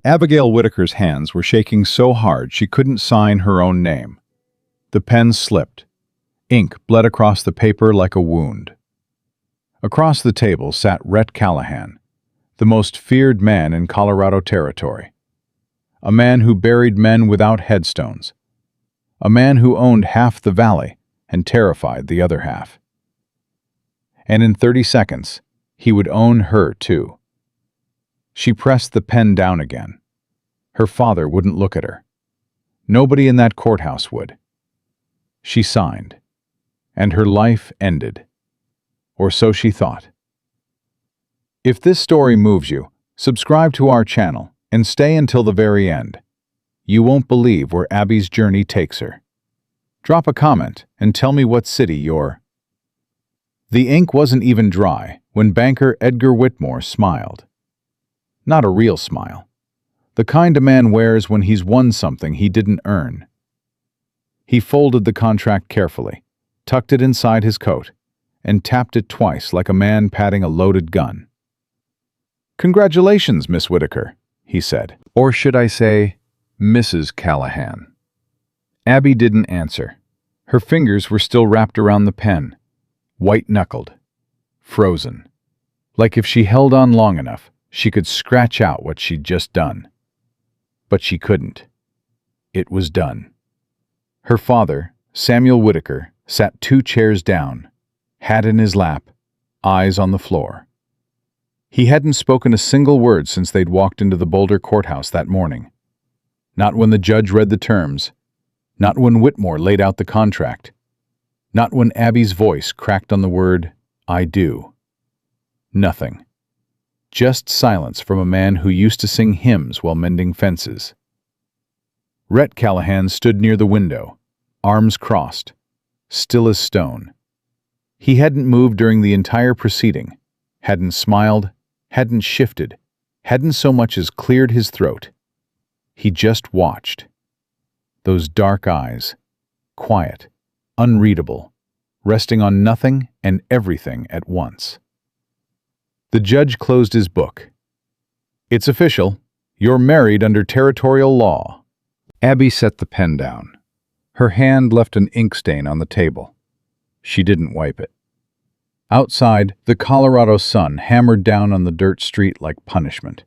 Abigail Whittaker's hands were shaking so hard she couldn't sign her own name. The pen slipped. Ink bled across the paper like a wound. Across the table sat Rhett Callahan, the most feared man in Colorado Territory. A man who buried men without headstones. A man who owned half the valley and terrified the other half. And in 30 seconds, he would own her too. She pressed the pen down again. Her father wouldn't look at her. Nobody in that courthouse would. She signed, and her life ended. Or so she thought. If this story moves you, subscribe to our channel and stay until the very end. You won't believe where Abby's journey takes her. Drop a comment and tell me what city you're. The ink wasn't even dry when banker Edgar Whitmore smiled. Not a real smile. The kind a man wears when he's won something he didn't earn. He folded the contract carefully, tucked it inside his coat, and tapped it twice like a man patting a loaded gun. "Congratulations, Miss Whittaker," he said. Or should I say, Mrs. Callahan. Abby didn't answer. Her fingers were still wrapped around the pen, white-knuckled, frozen. Like if she held on long enough, she could scratch out what she'd just done. But she couldn't. It was done. Her father, Samuel Whittaker, sat 2 chairs down, hat in his lap, eyes on the floor. He hadn't spoken a single word since they'd walked into the Boulder courthouse that morning. Not when the judge read the terms. Not when Whitmore laid out the contract. Not when Abby's voice cracked on the word, "I do." Nothing. Just silence from a man who used to sing hymns while mending fences. Rhett Callahan stood near the window, arms crossed, still as stone. He hadn't moved during the entire proceeding, hadn't smiled, hadn't shifted, hadn't so much as cleared his throat. He just watched. Those dark eyes, quiet, unreadable, resting on nothing and everything at once. The judge closed his book. "It's official. You're married under territorial law." Abby set the pen down. Her hand left an ink stain on the table. She didn't wipe it. Outside, the Colorado sun hammered down on the dirt street like punishment.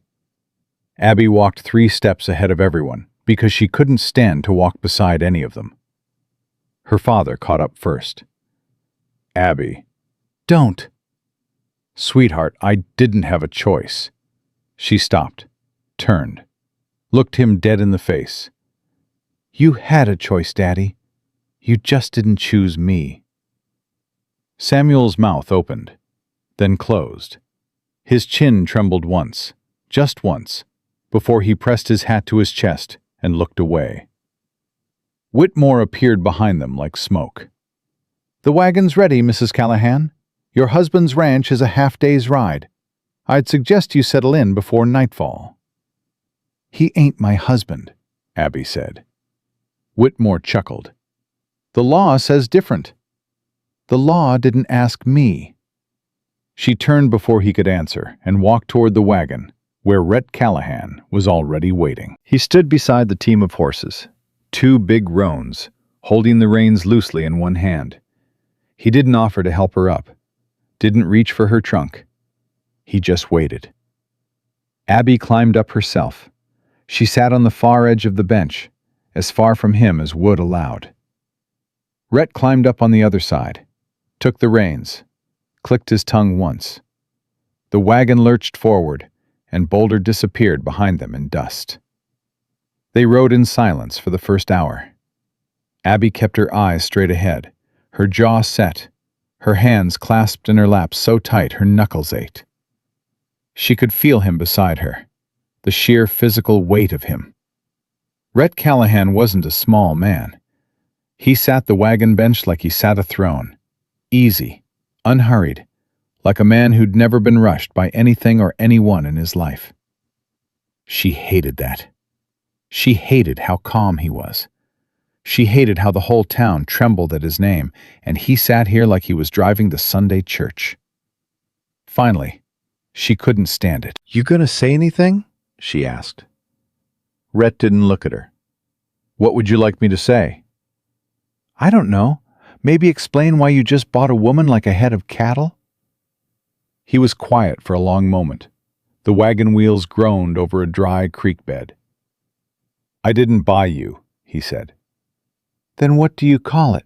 Abby walked 3 steps ahead of everyone because she couldn't stand to walk beside any of them. Her father caught up first. "Abby." "Don't." "Sweetheart, I didn't have a choice." She stopped, turned, looked him dead in the face. "You had a choice, Daddy. You just didn't choose me." Samuel's mouth opened, then closed. His chin trembled once, just once, before he pressed his hat to his chest and looked away. Whitmore appeared behind them like smoke. "The wagon's ready, Mrs. Callahan. Your husband's ranch is a half-day's ride. I'd suggest you settle in before nightfall." "He ain't my husband," Abby said. Whitmore chuckled. "The law says different." "The law didn't ask me." She turned before he could answer and walked toward the wagon, where Rhett Callahan was already waiting. He stood beside the team of horses, 2 big roans, holding the reins loosely in one hand. He didn't offer to help her up, didn't reach for her trunk. He just waited. Abby climbed up herself. She sat on the far edge of the bench, as far from him as wood allowed. Rhett climbed up on the other side, took the reins, clicked his tongue once. The wagon lurched forward, and Boulder disappeared behind them in dust. They rode in silence for the first hour. Abby kept her eyes straight ahead, her jaw set, her hands clasped in her lap so tight her knuckles ached. She could feel him beside her, the sheer physical weight of him. Rhett Callahan wasn't a small man. He sat the wagon bench like he sat a throne, easy, unhurried, like a man who'd never been rushed by anything or anyone in his life. She hated that. She hated how calm he was. She hated how the whole town trembled at his name, and he sat here like he was driving to Sunday church. Finally, she couldn't stand it. "You gonna say anything?" she asked. Rhett didn't look at her. What would you like me to say? I don't know. Maybe explain why you just bought a woman like a head of cattle? He was quiet for a long moment. The wagon wheels groaned over a dry creek bed. I didn't buy you, he said. Then what do you call it?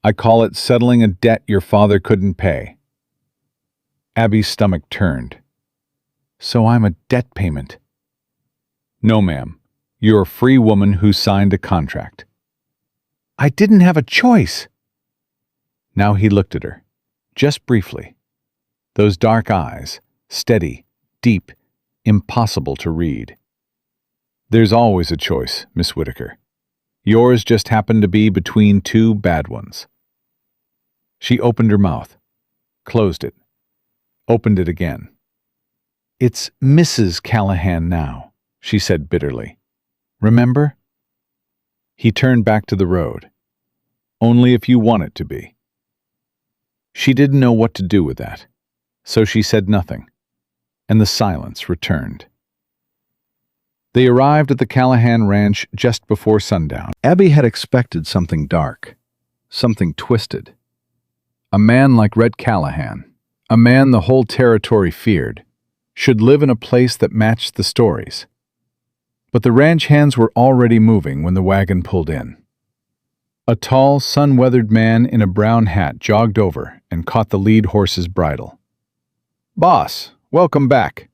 I call it settling a debt your father couldn't pay. Abby's stomach turned. So I'm a debt payment. No, ma'am. You're a free woman who signed a contract. I didn't have a choice. Now he looked at her, just briefly. Those dark eyes, steady, deep, impossible to read. There's always a choice, Miss Whitaker. Yours just happened to be between two bad ones. She opened her mouth, closed it, opened it again. It's Mrs. Callahan now, she said bitterly. Remember? He turned back to the road. Only if you want it to be. She didn't know what to do with that, so she said nothing, and the silence returned. They arrived at the Callahan ranch just before sundown. Abby had expected something dark, something twisted. A man like Rhett Callahan, a man the whole territory feared, should live in a place that matched the stories. But the ranch hands were already moving when the wagon pulled in. A tall, sun-weathered man in a brown hat jogged over and caught the lead horse's bridle. Boss, welcome back.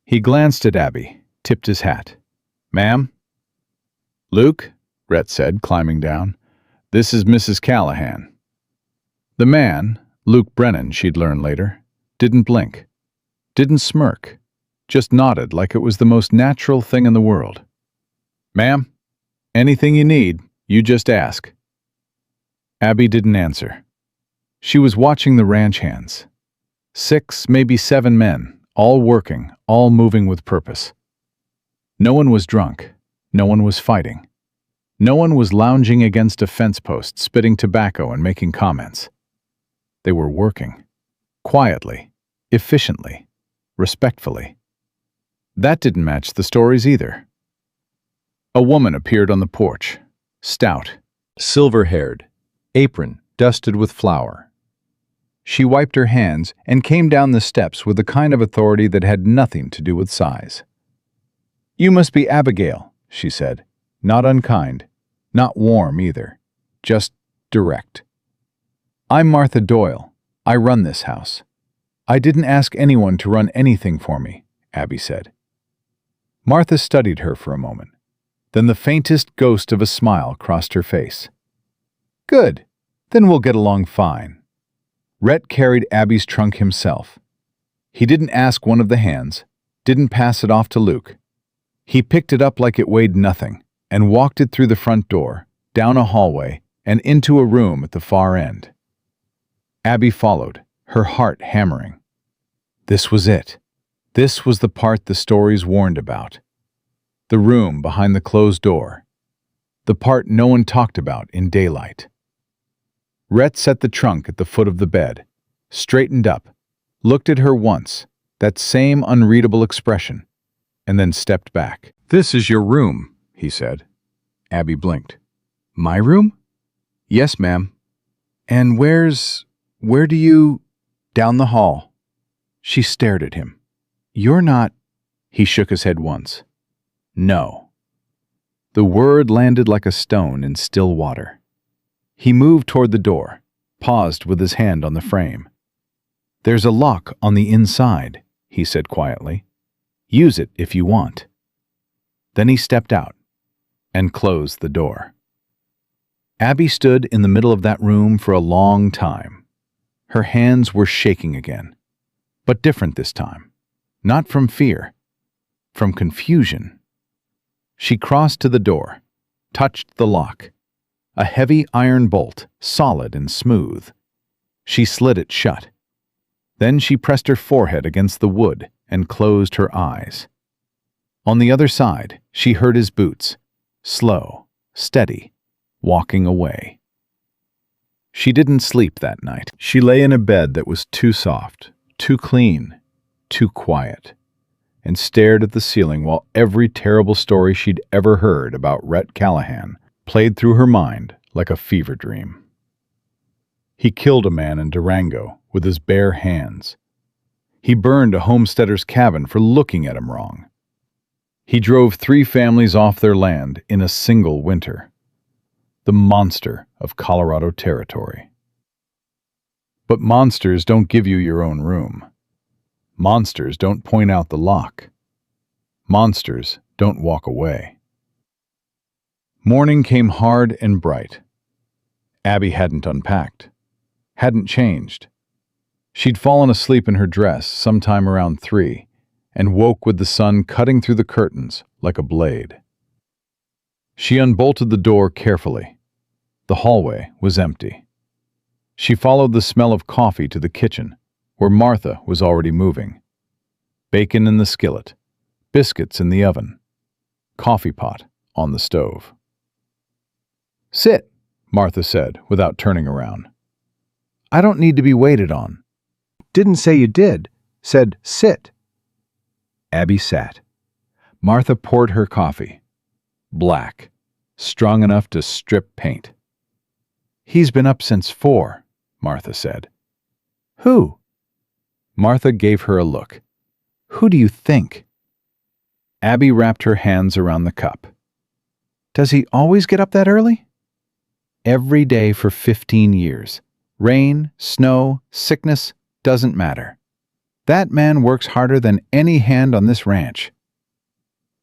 He glanced at Abby, tipped his hat. Ma'am? Luke, Rhett said, climbing down. This is Mrs. Callahan. The man, Luke Brennan, she'd learn later, didn't blink, didn't smirk, just nodded like it was the most natural thing in the world. Ma'am, anything you need, you just ask. Abby didn't answer. She was watching the ranch hands. 6, maybe 7 men, all working, all moving with purpose. No one was drunk. No one was fighting. No one was lounging against a fence post, spitting tobacco and making comments. They were working. Quietly, efficiently, respectfully. That didn't match the stories either. A woman appeared on the porch, stout, silver-haired, apron dusted with flour. She wiped her hands and came down the steps with the kind of authority that had nothing to do with size. You must be Abigail, she said, not unkind, not warm either, just direct. I'm Martha Doyle. I run this house. I didn't ask anyone to run anything for me, Abby said. Martha studied her for a moment. Then the faintest ghost of a smile crossed her face. Good. Then we'll get along fine. Rhett carried Abby's trunk himself. He didn't ask one of the hands, didn't pass it off to Luke. He picked it up like it weighed nothing and walked it through the front door, down a hallway, and into a room at the far end. Abby followed, her heart hammering. This was it. This was the part the stories warned about. The room behind the closed door. The part no one talked about in daylight. Rhett set the trunk at the foot of the bed, straightened up, looked at her once, that same unreadable expression, and then stepped back. This is your room, he said. Abby blinked. My room? Yes, ma'am. And where do you... Down the hall. She stared at him. You're not... He shook his head once. No. The word landed like a stone in still water. He moved toward the door, paused with his hand on the frame. There's a lock on the inside, he said quietly. Use it if you want. Then he stepped out and closed the door. Abby stood in the middle of that room for a long time. Her hands were shaking again, but different this time. Not from fear, from confusion. She crossed to the door, touched the lock. A heavy iron bolt, solid and smooth. She slid it shut. Then she pressed her forehead against the wood and closed her eyes. On the other side, she heard his boots, slow, steady, walking away. She didn't sleep that night. She lay in a bed that was too soft, too clean, too quiet. and stared at the ceiling while every terrible story she'd ever heard about Rhett Callahan played through her mind like a fever dream. He killed a man in Durango with his bare hands. He burned a homesteader's cabin for looking at him wrong. He drove 3 families off their land in a single winter. The monster of Colorado territory. But monsters don't give you your own room. Monsters don't point out the lock. Monsters don't walk away. Morning came hard and bright. Abby hadn't unpacked, hadn't changed. She'd fallen asleep in her dress sometime around 3 and woke with the sun cutting through the curtains like a blade. She unbolted the door carefully. The hallway was empty. She followed the smell of coffee to the kitchen, where Martha was already moving. Bacon in the skillet, biscuits in the oven, coffee pot on the stove. "Sit," Martha said without turning around. "I don't need to be waited on." Didn't say you did. Said sit. Abby sat. Martha poured her coffee. Black, strong enough to strip paint. "He's been up since 4, Martha said. "Who?" Martha gave her a look. "Who do you think?" Abby wrapped her hands around the cup. "Does he always get up that early?" "Every day for 15 years. Rain, snow, sickness, doesn't matter. That man works harder than any hand on this ranch."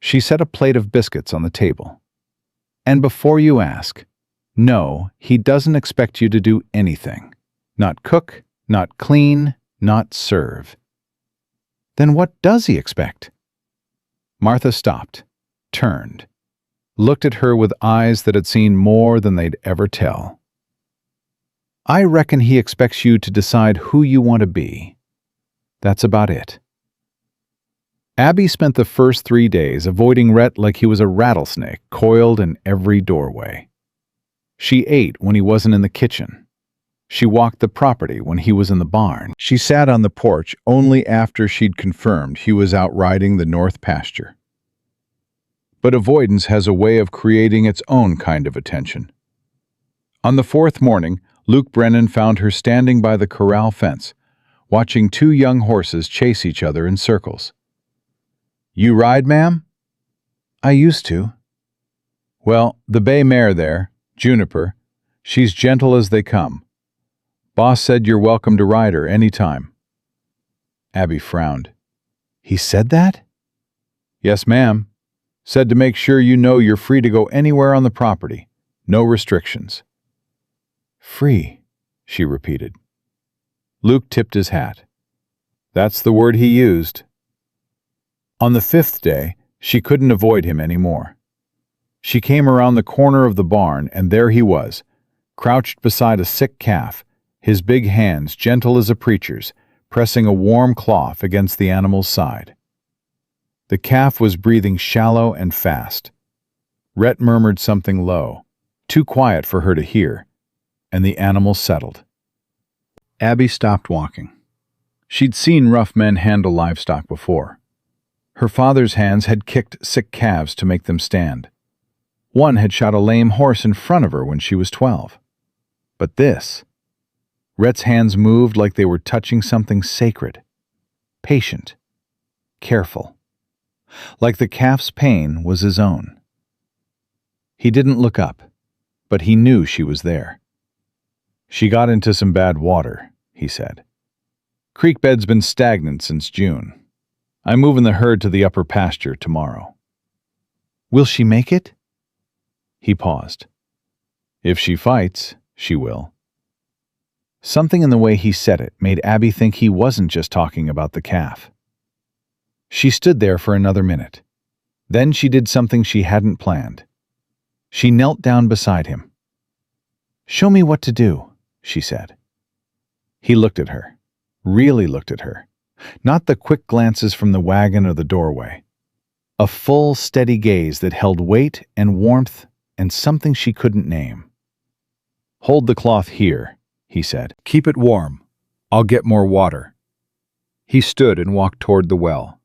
She set a plate of biscuits on the table. "And before you ask, no, he doesn't expect you to do anything. Not cook, not clean, not serve." "Then what does he expect?" Martha stopped, turned, looked at her with eyes that had seen more than they'd ever tell. "I reckon he expects you to decide who you want to be. That's about it." Abby spent the first 3 days avoiding Rhett like he was a rattlesnake coiled in every doorway. She ate when he wasn't in the kitchen. She walked the property when he was in the barn. She sat on the porch only after she'd confirmed he was out riding the north pasture. But avoidance has a way of creating its own kind of attention. On the 4th morning, Luke Brennan found her standing by the corral fence, watching 2 young horses chase each other in circles. "You ride, ma'am?" "I used to." "Well, the bay mare there, Juniper, she's gentle as they come. Boss said you're welcome to ride her any time." Abby frowned. "He said that?" "Yes, ma'am. Said to make sure you know you're free to go anywhere on the property. No restrictions." "Free," she repeated. Luke tipped his hat. "That's the word he used." On the 5th day, she couldn't avoid him anymore. She came around the corner of the barn, and there he was, crouched beside a sick calf, his big hands gentle as a preacher's, pressing a warm cloth against the animal's side. The calf was breathing shallow and fast. Rhett murmured something low, too quiet for her to hear, and the animal settled. Abby stopped walking. She'd seen rough men handle livestock before. Her father's hands had kicked sick calves to make them stand. One had shot a lame horse in front of her when she was 12. But this... Rhett's hands moved like they were touching something sacred, patient, careful, like the calf's pain was his own. He didn't look up, but he knew she was there. "She got into some bad water," he said. "Creek bed's been stagnant since June. I'm moving the herd to the upper pasture tomorrow." "Will she make it?" He paused. "If she fights, she will." Something in the way he said it made Abby think he wasn't just talking about the calf. She stood there for another minute. Then she did something she hadn't planned. She knelt down beside him. "Show me what to do," she said. He looked at her, really looked at her, not the quick glances from the wagon or the doorway. A full, steady gaze that held weight and warmth and something she couldn't name. "Hold the cloth here," he said. "Keep it warm. I'll get more water." He stood and walked toward the well.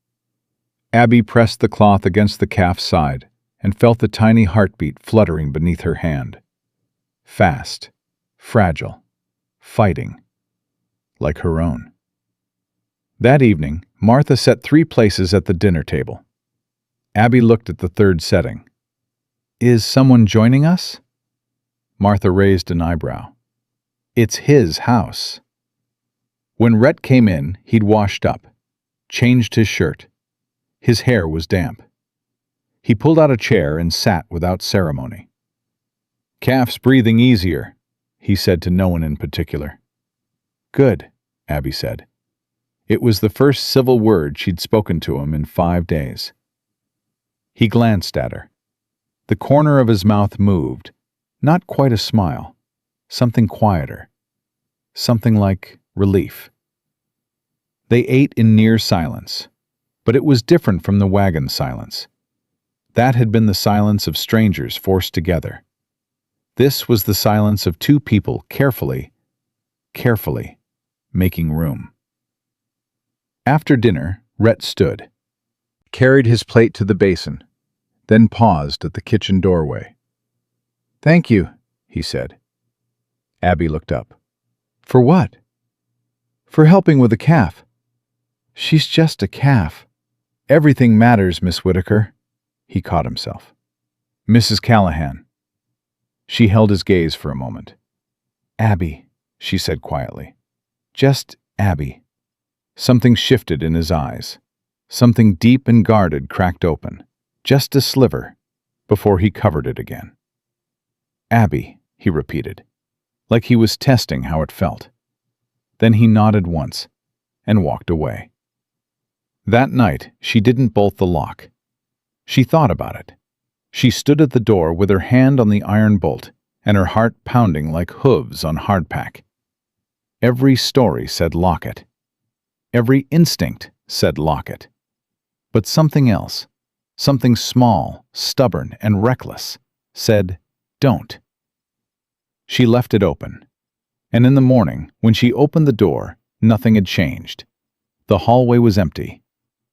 Abby pressed the cloth against the calf's side and felt the tiny heartbeat fluttering beneath her hand. Fast, fragile, fighting, like her own. That evening, Martha set 3 places at the dinner table. Abby looked at the third setting. "Is someone joining us?" Martha raised an eyebrow. "It's his house." When Rhett came in, he'd washed up, changed his shirt. His hair was damp. He pulled out a chair and sat without ceremony. "Calf's breathing easier," he said to no one in particular. "Good," Abby said. It was the first civil word she'd spoken to him in 5 days. He glanced at her. The corner of his mouth moved, not quite a smile, something quieter, something like relief. They ate in near silence, but it was different from the wagon silence. That had been the silence of strangers forced together. This was the silence of 2 people carefully making room. After dinner, Rhett stood, carried his plate to the basin, then paused at the kitchen doorway. "Thank you," he said. Abby looked up. "For what?" "For helping with the calf." "She's just a calf." "Everything matters, Miss Whitaker." He caught himself. "Mrs. Callahan." She held his gaze for a moment. "Abby," she said quietly. "Just Abby." Something shifted in his eyes. Something deep and guarded cracked open, just a sliver, before he covered it again. "Abby," he repeated, like he was testing how it felt. Then he nodded once and walked away. That night, she didn't bolt the lock. She thought about it. She stood at the door with her hand on the iron bolt and her heart pounding like hooves on hardpack. Every story said lock it. Every instinct said lock it. But something else, something small, stubborn, and reckless, said don't. She left it open. And in the morning, when she opened the door, nothing had changed. The hallway was empty.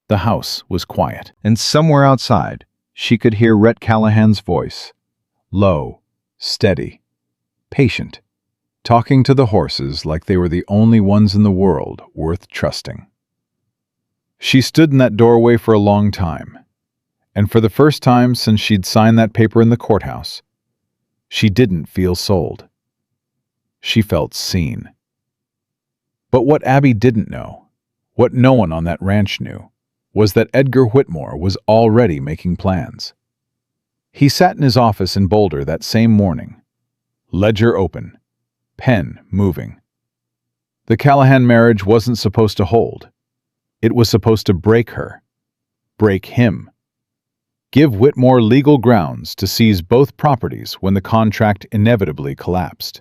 The house was quiet. And somewhere outside, she could hear Rhett Callahan's voice, low, steady, patient, talking to the horses like they were the only ones in the world worth trusting. She stood in that doorway for a long time, and for the first time since she'd signed that paper in the courthouse, she didn't feel sold. She felt seen. But what Abby didn't know, what no one on that ranch knew, was that Edgar Whitmore was already making plans. He sat in his office in Boulder that same morning, ledger open, pen moving. The Callahan marriage wasn't supposed to hold. It was supposed to break her, break him. Give Whitmore legal grounds to seize both properties when the contract inevitably collapsed.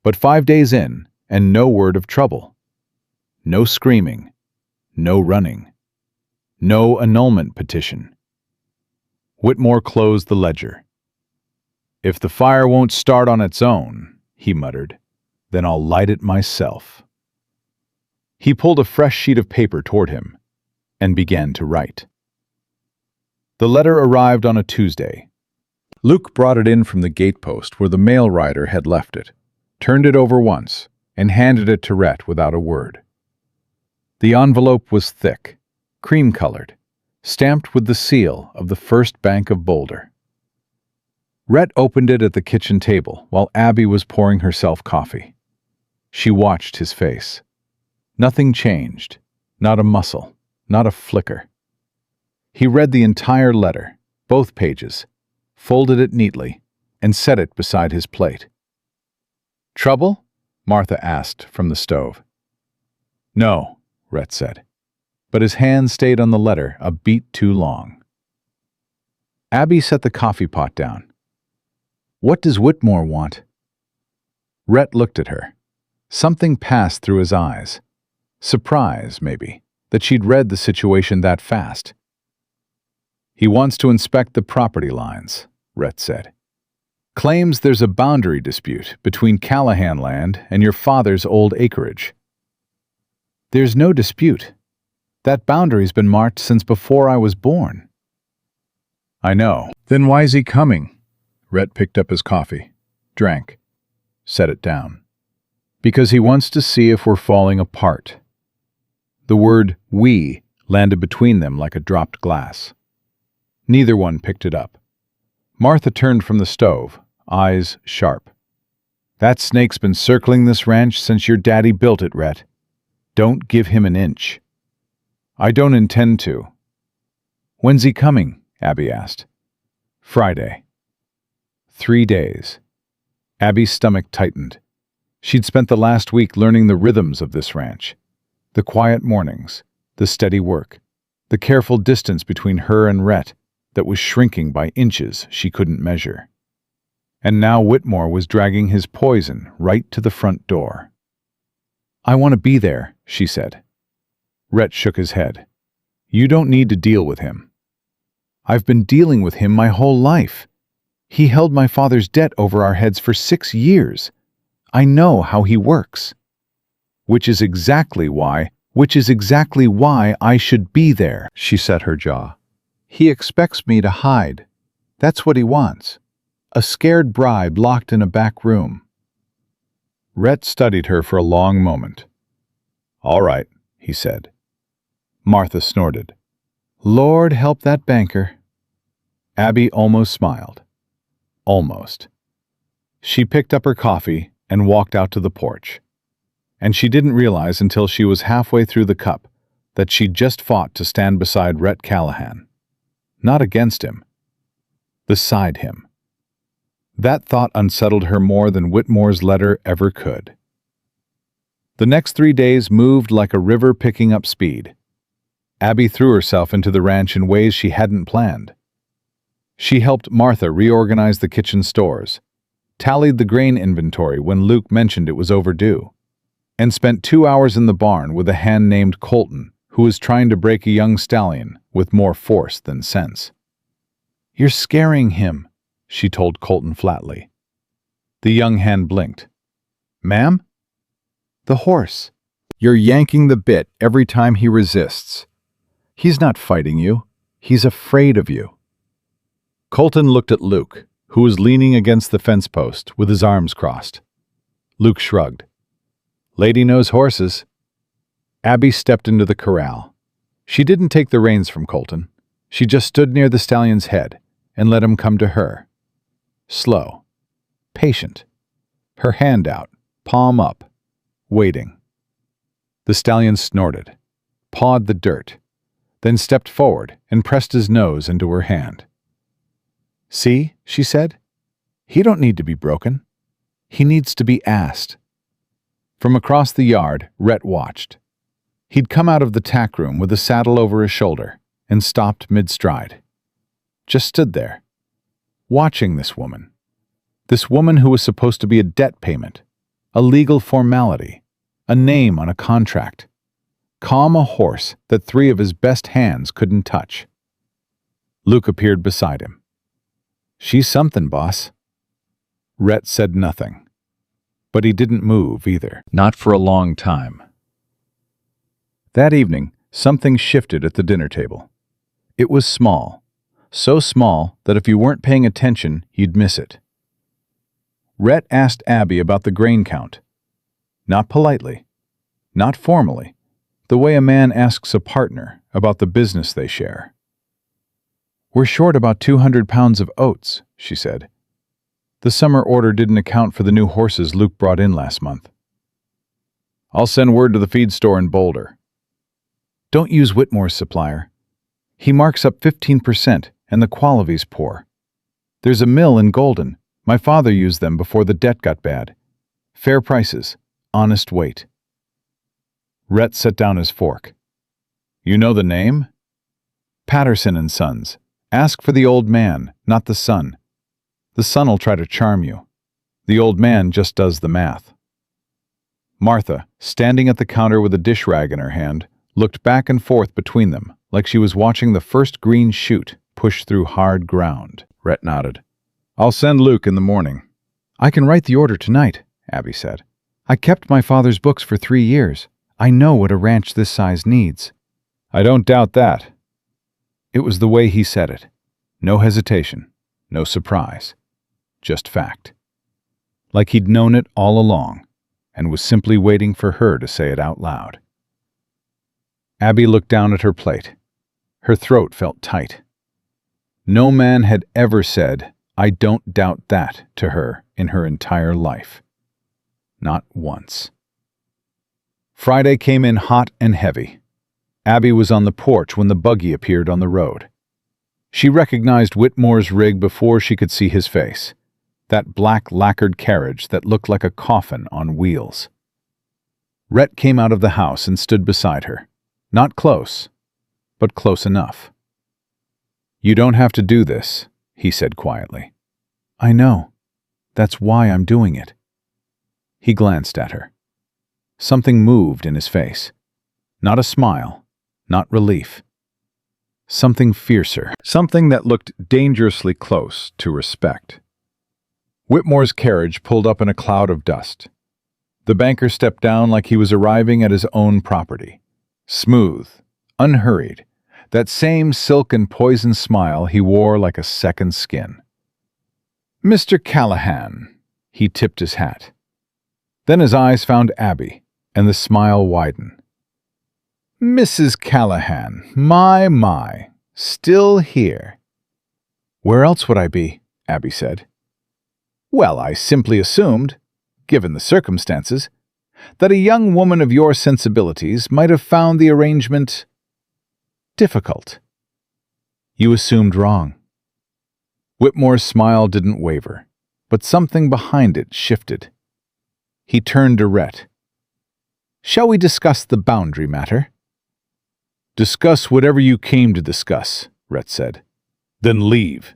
But 5 days in, and no word of trouble. No screaming, no running, no annulment petition. Whitmore closed the ledger. "If the fire won't start on its own," he muttered, "then I'll light it myself." He pulled a fresh sheet of paper toward him and began to write. The letter arrived on a Tuesday. Luke brought it in from the gatepost where the mail rider had left it, turned it over once, and handed it to Rhett without a word. The envelope was thick, cream-colored, stamped with the seal of the First Bank of Boulder. Rhett opened it at the kitchen table while Abby was pouring herself coffee. She watched his face. Nothing changed, not a muscle, not a flicker. He read the entire letter, both pages, folded it neatly, and set it beside his plate. "Trouble?" Martha asked from the stove. "No," Rhett said, but his hand stayed on the letter a beat too long. Abby set the coffee pot down. "What does Whitmore want?" Rhett looked at her. Something passed through his eyes. Surprise, maybe, that she'd read the situation that fast. "He wants to inspect the property lines," Rhett said. "Claims there's a boundary dispute between Callahan land and your father's old acreage." "There's no dispute. That boundary's been marked since before I was born. I know. Then why's he coming? Rhett picked up his coffee, drank, set it down. Because he wants to see if we're falling apart. The word we landed between them like a dropped glass. Neither one picked it up. Martha turned from the stove, eyes sharp. That snake's been circling this ranch since your daddy built it, Rhett. Don't give him an inch. I don't intend to. When's he coming? Abby asked. Friday. 3 days. Abby's stomach tightened. She'd spent the last week learning the rhythms of this ranch. The quiet mornings, the steady work, the careful distance between her and Rhett that was shrinking by inches she couldn't measure. And now Whitmore was dragging his poison right to the front door. I want to be there, she said. Rhett shook his head. You don't need to deal with him. I've been dealing with him my whole life. He held my father's debt over our heads for 6 years. I know how he works. Which is exactly why I should be there, she set her jaw. He expects me to hide. That's what he wants. A scared bride locked in a back room. Rhett studied her for a long moment. All right, he said. Martha snorted. Lord help that banker. Abby almost smiled. Almost. She picked up her coffee and walked out to the porch. And she didn't realize until she was halfway through the cup that she'd just fought to stand beside Rhett Callahan. Not against him. Beside him. That thought unsettled her more than Whitmore's letter ever could. The next 3 days moved like a river picking up speed. Abby threw herself into the ranch in ways she hadn't planned. She helped Martha reorganize the kitchen stores, tallied the grain inventory when Luke mentioned it was overdue, and spent 2 hours in the barn with a hand named Colton, who was trying to break a young stallion with more force than sense. You're scaring him, she told Colton flatly. The young hand blinked. Ma'am? The horse. You're yanking the bit every time he resists. He's not fighting you. He's afraid of you. Colton looked at Luke, who was leaning against the fence post with his arms crossed. Luke shrugged. Lady knows horses. Abby stepped into the corral. She didn't take the reins from Colton. She just stood near the stallion's head and let him come to her. Slow. Patient. Her hand out, palm up, waiting. The stallion snorted, pawed the dirt, then stepped forward and pressed his nose into her hand. See, she said, he don't need to be broken. He needs to be asked. From across the yard, Rhett watched. He'd come out of the tack room with a saddle over his shoulder and stopped mid-stride. Just stood there, watching this woman who was supposed to be a debt payment, a legal formality, a name on a contract, calm a horse that 3 of his best hands couldn't touch. Luke appeared beside him. She's something, boss. Rhett said nothing, but he didn't move either, not for a long time. That evening, something shifted at the dinner table. It was small, so small that if you weren't paying attention, you'd miss it. Rhett asked Abby about the grain count. Not politely, not formally, the way a man asks a partner about the business they share. We're short about 200 pounds of oats, she said. The summer order didn't account for the new horses Luke brought in last month. I'll send word to the feed store in Boulder. Don't use Whitmore's supplier. He marks up 15% and the quality's poor. There's a mill in Golden. My father used them before the debt got bad. Fair prices, honest weight. Rhett set down his fork. You know the name? Patterson and Sons. Ask for the old man, not the son. The son'll try to charm you. The old man just does the math. Martha, standing at the counter with a dish rag in her hand, looked back and forth between them like she was watching the first green shoot push through hard ground. Rhett nodded. I'll send Luke in the morning. I can write the order tonight, Abby said. I kept my father's books for 3 years. I know what a ranch this size needs. I don't doubt that. It was the way he said it. No hesitation, no surprise, just fact. Like he'd known it all along and was simply waiting for her to say it out loud. Abby looked down at her plate. Her throat felt tight. No man had ever said, "I don't doubt that," to her in her entire life. Not once. Friday came in hot and heavy. Abby was on the porch when the buggy appeared on the road. She recognized Whitmore's rig before she could see his face, that black lacquered carriage that looked like a coffin on wheels. Rhett came out of the house and stood beside her. Not close, but close enough. "You don't have to do this," he said quietly. "I know. That's why I'm doing it." He glanced at her. Something moved in his face. Not a smile, not relief. Something fiercer, something that looked dangerously close to respect. Whitmore's carriage pulled up in a cloud of dust. The banker stepped down like he was arriving at his own property. Smooth, unhurried, that same silk and poison smile he wore like a second skin. "Mr. Callahan," he tipped his hat. Then his eyes found Abby, and the smile widened. "Mrs. Callahan, my, still here." "Where else would I be?" Abby said. "Well, I simply assumed, given the circumstances, that a young woman of your sensibilities might have found the arrangement difficult." "You assumed wrong." Whitmore's smile didn't waver, but something behind it shifted. He turned to Rhett. "Shall we discuss the boundary matter?" "Discuss whatever you came to discuss," Rhett said. "Then leave."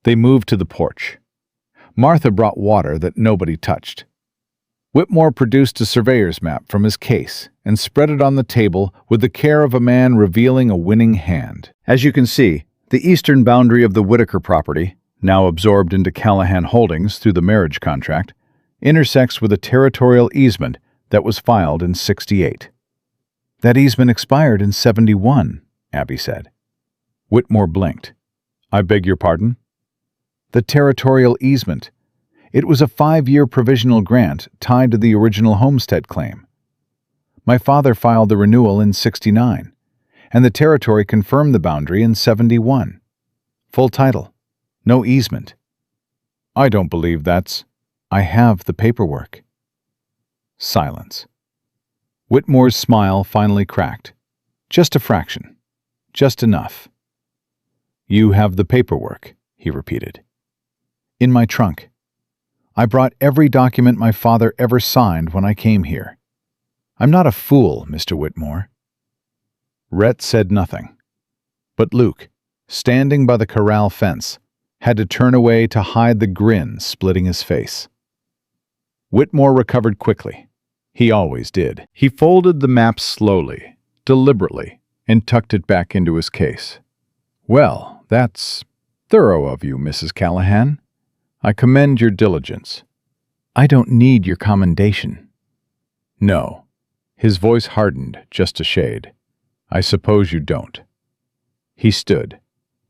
They moved to the porch. Martha brought water that nobody touched. Whitmore produced a surveyor's map from his case and spread it on the table with the care of a man revealing a winning hand. As you can see, the eastern boundary of the Whitaker property, now absorbed into Callahan Holdings through the marriage contract, intersects with a territorial easement that was filed in '68. "That easement expired in '71, Abby said. Whitmore blinked. "I beg your pardon?" "The territorial easement. It was a 5-year provisional grant tied to the original homestead claim. My father filed the renewal in '69, and the territory confirmed the boundary in '71. Full title. No easement." "I don't believe that's—" "I have the paperwork." Silence. Whitmore's smile finally cracked. Just a fraction. Just enough. "You have the paperwork," he repeated. "In my trunk. I brought every document my father ever signed when I came here. I'm not a fool, Mr. Whitmore." Rhett said nothing. But Luke, standing by the corral fence, had to turn away to hide the grin splitting his face. Whitmore recovered quickly. He always did. He folded the map slowly, deliberately, and tucked it back into his case. "Well, that's thorough of you, Mrs. Callahan. I commend your diligence." "I don't need your commendation." "No." His voice hardened just a shade. "I suppose you don't." He stood,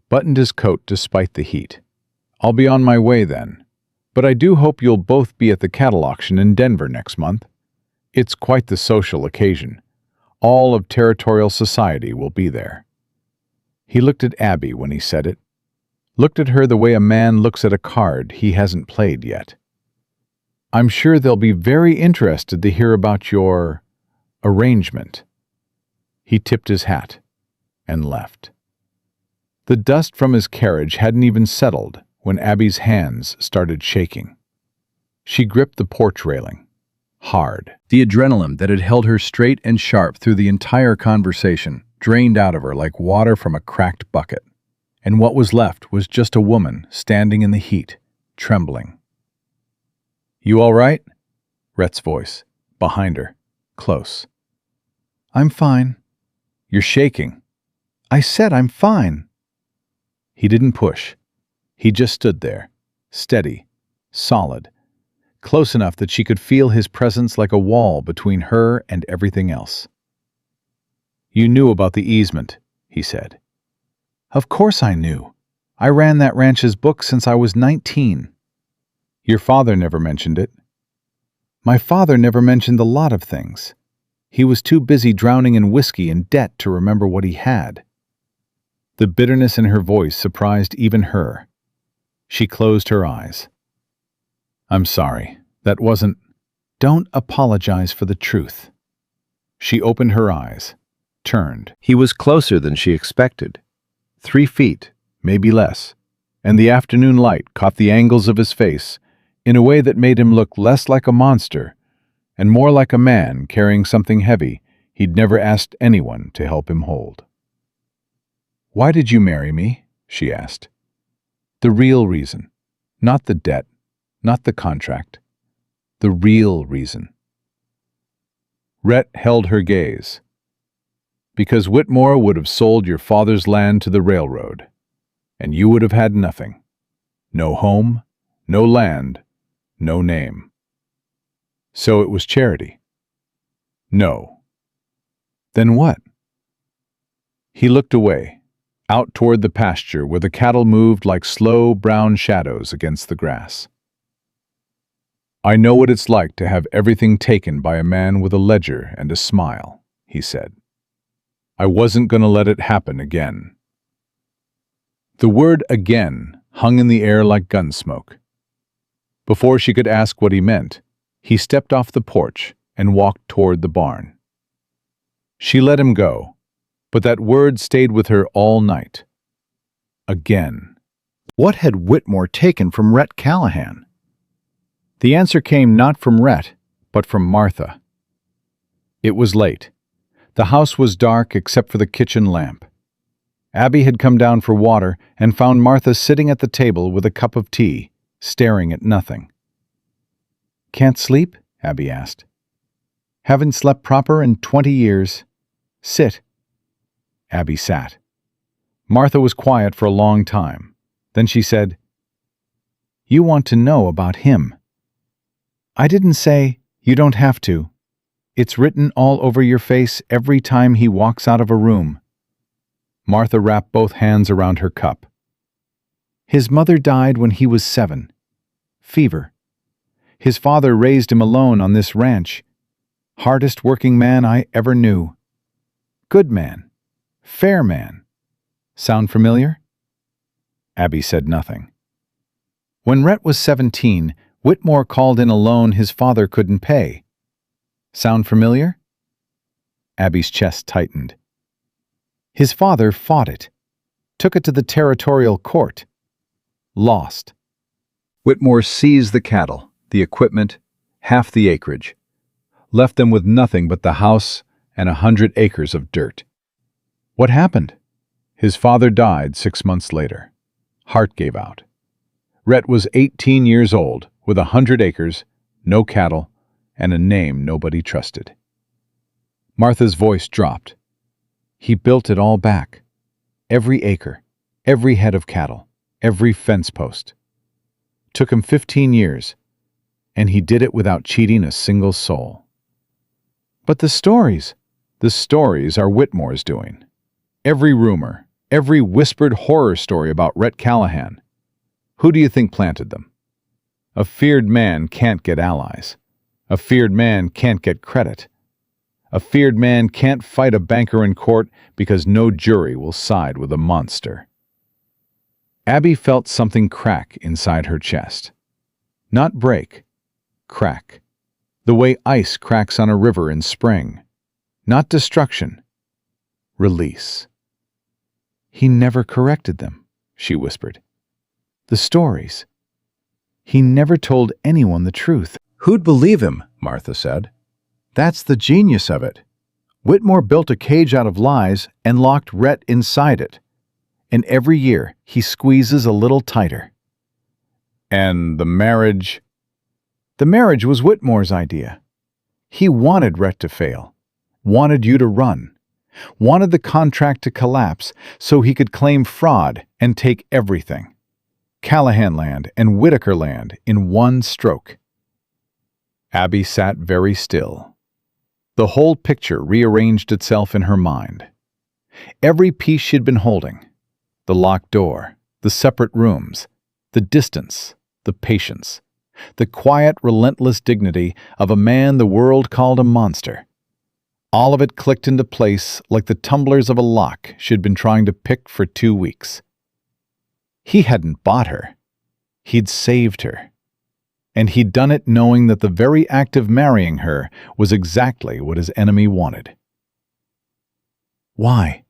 buttoned his coat despite the heat. "I'll be on my way then. But I do hope you'll both be at the cattle auction in Denver next month. It's quite the social occasion. All of territorial society will be there." He looked at Abby when he said it. Looked at her the way a man looks at a card he hasn't played yet. "I'm sure they'll be very interested to hear about your arrangement." He tipped his hat and left. The dust from his carriage hadn't even settled when Abby's hands started shaking. She gripped the porch railing, hard. The adrenaline that had held her straight and sharp through the entire conversation drained out of her like water from a cracked bucket. And what was left was just a woman standing in the heat, trembling. "You all right?" Rhett's voice, behind her, close. "I'm fine." "You're shaking." "I said I'm fine." He didn't push. He just stood there, steady, solid, close enough that she could feel his presence like a wall between her and everything else. You knew about the easement, he said. Of course I knew. I ran that ranch's book since I was 19. Your father never mentioned it. My father never mentioned a lot of things. He was too busy drowning in whiskey and debt to remember what he had. The bitterness in her voice surprised even her. She closed her eyes. I'm sorry. That wasn't... Don't apologize for the truth. She opened her eyes, turned. He was closer than she expected. 3 feet, maybe less, and the afternoon light caught the angles of his face in a way that made him look less like a monster and more like a man carrying something heavy he'd never asked anyone to help him hold. Why did you marry me? She asked. The real reason, not the debt, not the contract. The real reason. Rhett held her gaze. Because Whitmore would have sold your father's land to the railroad, and you would have had nothing. No home, no land, no name. So it was charity. No. Then what? He looked away, out toward the pasture where the cattle moved like slow brown shadows against the grass. I know what it's like to have everything taken by a man with a ledger and a smile, he said. I wasn't going to let it happen again. The word again hung in the air like gunsmoke. Before she could ask what he meant, he stepped off the porch and walked toward the barn. She let him go, but that word stayed with her all night. Again. What had Whitmore taken from Rhett Callahan? The answer came not from Rhett, but from Martha. It was late. The house was dark except for the kitchen lamp. Abby had come down for water and found Martha sitting at the table with a cup of tea, staring at nothing. Can't sleep? Abby asked. Haven't slept proper in 20 years. Sit. Abby sat. Martha was quiet for a long time. Then she said, You want to know about him. I didn't say, you don't have to. It's written all over your face every time he walks out of a room. Martha wrapped both hands around her cup. His mother died when he was 7. Fever. His father raised him alone on this ranch. Hardest working man I ever knew. Good man. Fair man. Sound familiar? Abby said nothing. When Rhett was 17, Whitmore called in a loan his father couldn't pay. Sound familiar? Abby's chest tightened. His father fought it. Took it to the territorial court. Lost. Whitmore seized the cattle, the equipment, half the acreage. Left them with nothing but the house and 100 acres of dirt. What happened? His father died 6 months later. Heart gave out. Rhett was 18 years old, with 100 acres, no cattle, and a name nobody trusted. Martha's voice dropped. He built it all back. Every acre, every head of cattle, every fence post. Took him 15 years, and he did it without cheating a single soul. But the stories are Whitmore's doing. Every rumor, every whispered horror story about Rhett Callahan. Who do you think planted them? A feared man can't get allies. A feared man can't get credit. A feared man can't fight a banker in court because no jury will side with a monster. Abby felt something crack inside her chest. Not break, crack. The way ice cracks on a river in spring. Not destruction, release. He never corrected them, she whispered. The stories. He never told anyone the truth. Who'd believe him? Martha said. That's the genius of it. Whitmore built a cage out of lies and locked Rhett inside it. And every year he squeezes a little tighter. And the marriage? The marriage was Whitmore's idea. He wanted Rhett to fail, wanted you to run, wanted the contract to collapse so he could claim fraud and take everything. Callahan land and Whitaker land in one stroke. Abby sat very still. The whole picture rearranged itself in her mind. Every piece she'd been holding, the locked door, the separate rooms, the distance, the patience, the quiet, relentless dignity of a man the world called a monster. All of it clicked into place like the tumblers of a lock she'd been trying to pick for 2 weeks. He hadn't bought her. He'd saved her. And he'd done it knowing that the very act of marrying her was exactly what his enemy wanted. Why?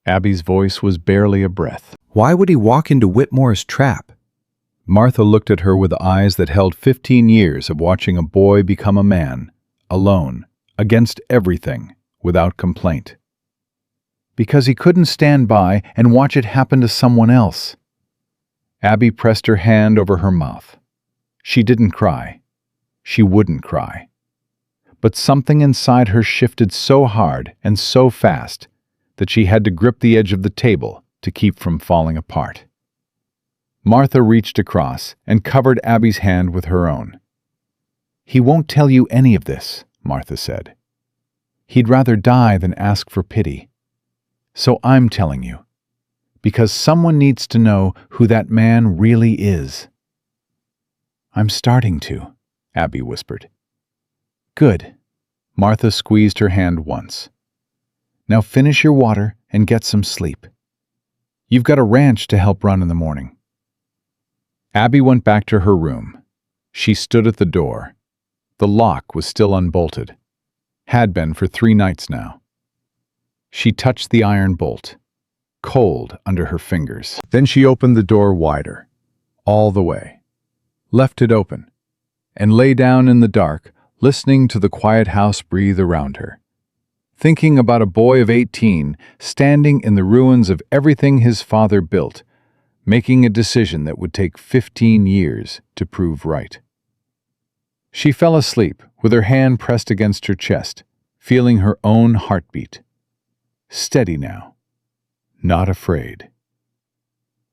Abby's voice was barely a breath. Why would he walk into Whitmore's trap? Martha looked at her with eyes that held 15 years of watching a boy become a man, alone, against everything, without complaint. Because he couldn't stand by and watch it happen to someone else. Abby pressed her hand over her mouth. She didn't cry. She wouldn't cry. But something inside her shifted so hard and so fast that she had to grip the edge of the table to keep from falling apart. Martha reached across and covered Abby's hand with her own. "He won't tell you any of this," Martha said. "He'd rather die than ask for pity. So I'm telling you, because someone needs to know who that man really is." "I'm starting to," Abby whispered. "Good." Martha squeezed her hand once. "Now finish your water and get some sleep. You've got a ranch to help run in the morning." Abby went back to her room. She stood at the door. The lock was still unbolted. Had been for 3 nights now. She touched the iron bolt, cold under her fingers. Then she opened the door wider, all the way, left it open, and lay down in the dark, listening to the quiet house breathe around her, thinking about a boy of 18 standing in the ruins of everything his father built, making a decision that would take 15 years to prove right. She fell asleep with her hand pressed against her chest, feeling her own heartbeat. Steady now. Not afraid.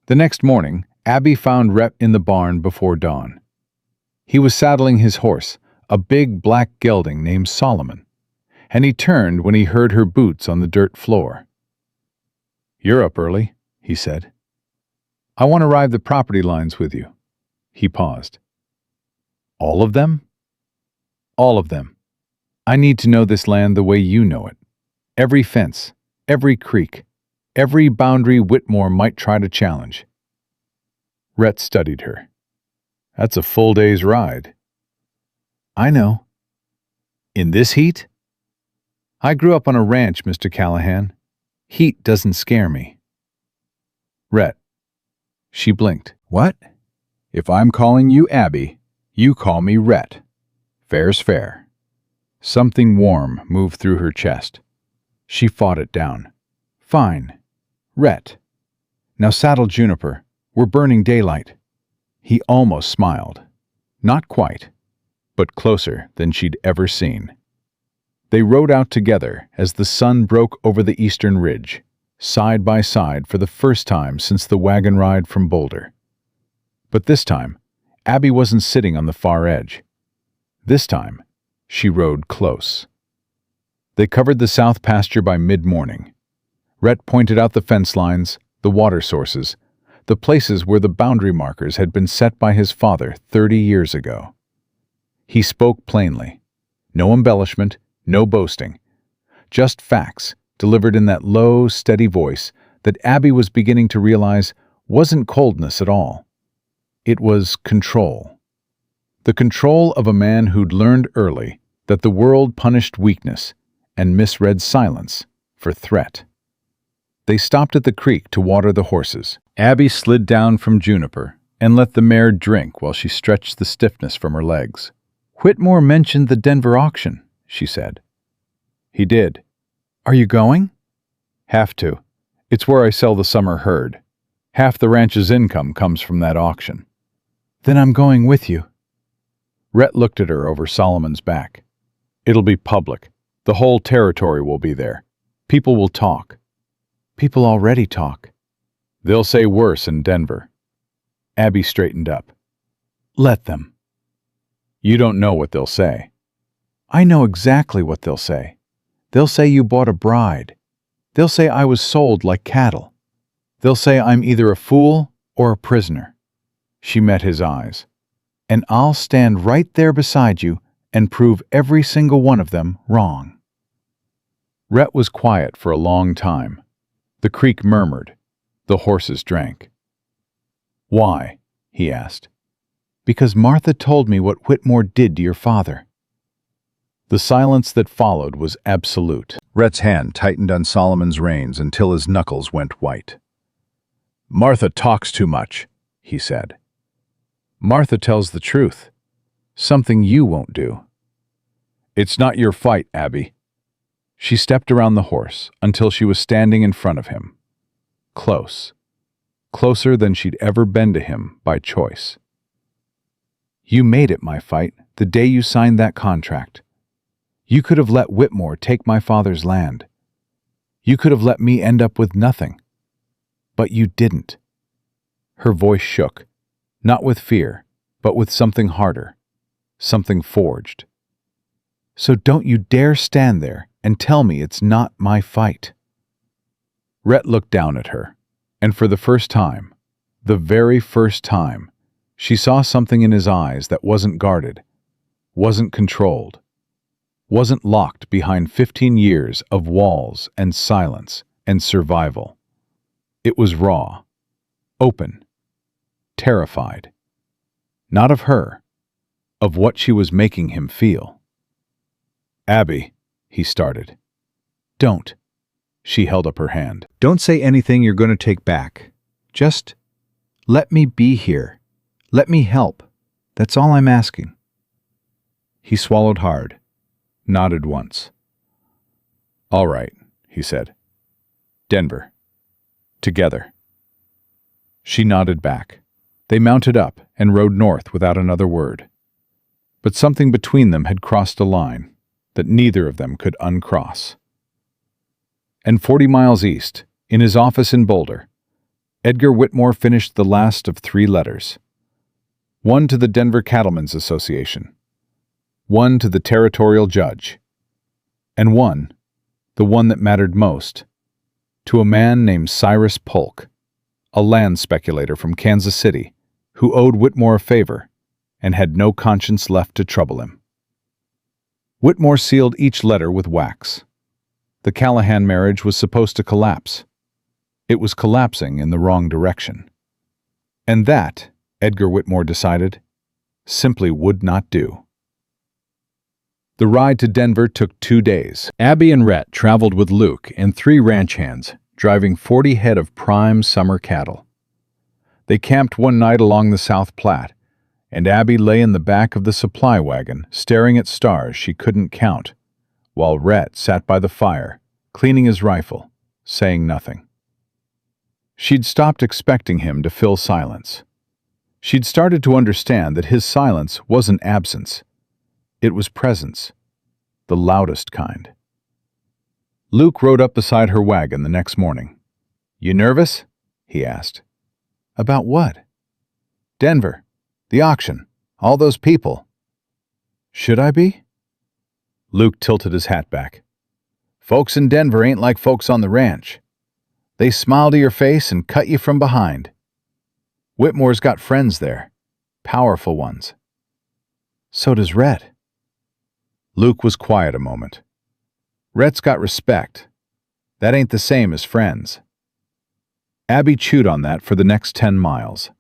The next morning, Abby found Rhett in the barn before dawn. He was saddling his horse, a big black gelding named Solomon, and he turned when he heard her boots on the dirt floor. "You're up early," he said. "I want to ride the property lines with you." He paused. "All of them?" "All of them. I need to know this land the way you know it. Every fence, every creek, every boundary Whitmore might try to challenge." Rhett studied her. "That's a full day's ride." "I know." "In this heat?" "I grew up on a ranch, Mr. Callahan. Heat doesn't scare me." "Rhett." She blinked. "What?" "If I'm calling you Abby, you call me Rhett. Fair's fair." Something warm moved through her chest. She fought it down. "Fine. Rhett. Now saddle Juniper. We're burning daylight." He almost smiled. Not quite, but closer than she'd ever seen. They rode out together as the sun broke over the eastern ridge, side by side for the first time since the wagon ride from Boulder. But this time, Abby wasn't sitting on the far edge. This time, she rode close. They covered the south pasture by mid-morning. Rhett pointed out the fence lines, the water sources, the places where the boundary markers had been set by his father 30 years ago. He spoke plainly. No embellishment, no boasting. Just facts, delivered in that low, steady voice that Abby was beginning to realize wasn't coldness at all. It was control. The control of a man who'd learned early that the world punished weakness and misread silence for threat. They stopped at the creek to water the horses. Abby slid down from Juniper and let the mare drink while she stretched the stiffness from her legs. "Whitmore mentioned the Denver auction," she said. "He did. Are you going?" "Have to. It's where I sell the summer herd. Half the ranch's income comes from that auction." "Then I'm going with you." Rhett looked at her over Solomon's back. "It'll be public. The whole territory will be there. People will talk." "People already talk." "They'll say worse in Denver." Abby straightened up. "Let them." "You don't know what they'll say." I know exactly what they'll say. They'll say you bought a bride. They'll say I was sold like cattle. They'll say I'm either a fool or a prisoner." She met his eyes. "And I'll stand right there beside you and prove every single one of them wrong." Rhett was quiet for a long time. The creek murmured. The horses drank. "Why?" he asked. "Because Martha told me what Whitmore did to your father." The silence that followed was absolute. Rhett's hand tightened on Solomon's reins until his knuckles went white. "Martha talks too much," he said. "Martha tells the truth. Something you won't do." "It's not your fight, Abby." She stepped around the horse until she was standing in front of him. Close. Closer than she'd ever been to him by choice. "You made it my fight the day you signed that contract. You could have let Whitmore take my father's land. You could have let me end up with nothing. But you didn't." Her voice shook, not with fear, but with something harder, something forged. "So don't you dare stand there and tell me it's not my fight." Rhett looked down at her, and for the first time, the very first time, she saw something in his eyes that wasn't guarded, wasn't controlled, wasn't locked behind 15 years of walls and silence and survival. It was raw, open, terrified. Not of her, of what she was making him feel. "Abby," he started. "Don't." She held up her hand. "Don't say anything you're going to take back. Just let me be here. Let me help. That's all I'm asking." He swallowed hard, nodded once. "All right," he said. "Denver. Together." She nodded back. They mounted up and rode north without another word. But something between them had crossed a line that neither of them could uncross. And 40 miles east, in his office in Boulder, Edgar Whitmore finished the last of 3 letters. One to the Denver Cattlemen's Association, one to the territorial judge, and one, the one that mattered most, to a man named Cyrus Polk, a land speculator from Kansas City who owed Whitmore a favor and had no conscience left to trouble him. Whitmore sealed each letter with wax. The Callahan marriage was supposed to collapse. It was collapsing in the wrong direction. And that, Edgar Whitmore decided, simply would not do. The ride to Denver took 2 days. Abby and Rhett traveled with Luke and 3 ranch hands, driving 40 head of prime summer cattle. They camped one night along the South Platte, and Abby lay in the back of the supply wagon, staring at stars she couldn't count, while Rhett sat by the fire, cleaning his rifle, saying nothing. She'd stopped expecting him to fill silence. She'd started to understand that his silence wasn't absence. It was presence, the loudest kind. Luke rode up beside her wagon the next morning. "You nervous?" he asked. "About what?" "Denver. The auction. All those people." "Should I be?" Luke tilted his hat back. "Folks in Denver ain't like folks on the ranch. They smile to your face and cut you from behind. Whitmore's got friends there. Powerful ones." "So does Rhett." Luke was quiet a moment. "Rhett's got respect. That ain't the same as friends." Abby chewed on that for the next 10 miles.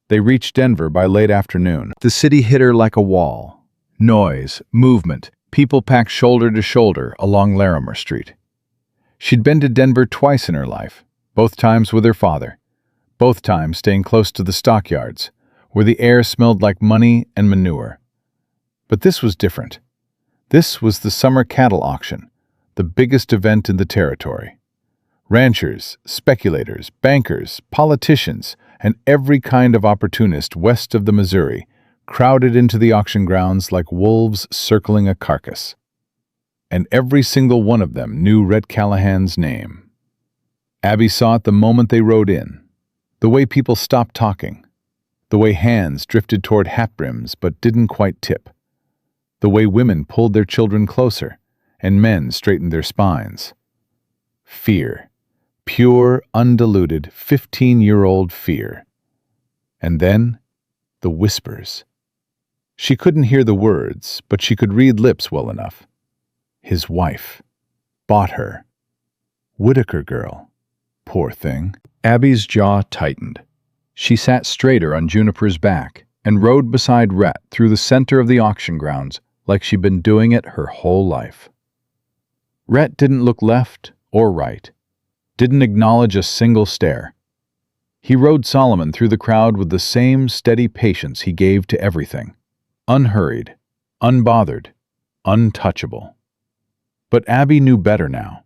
They reached Denver by late afternoon. The city hit her like a wall. Noise, movement, people packed shoulder to shoulder along Larimer Street. She'd been to Denver twice in her life, both times with her father, both times staying close to the stockyards, where the air smelled like money and manure. But this was different. This was the summer cattle auction, the biggest event in the territory. Ranchers, speculators, bankers, politicians, and every kind of opportunist west of the Missouri crowded into the auction grounds like wolves circling a carcass. And every single one of them knew Rhett Callahan's name. Abby saw it the moment they rode in, the way people stopped talking, the way hands drifted toward hat brims but didn't quite tip, the way women pulled their children closer and men straightened their spines. Fear. Pure, undiluted, 15-year-old fear. And then, the whispers. She couldn't hear the words, but she could read lips well enough. His wife. Bought her. Whitaker girl. Poor thing. Abby's jaw tightened. She sat straighter on Juniper's back and rode beside Rhett through the center of the auction grounds like she'd been doing it her whole life. Rhett didn't look left or right, didn't acknowledge a single stare. He rode Solomon through the crowd with the same steady patience he gave to everything, unhurried, unbothered, untouchable. But Abby knew better now.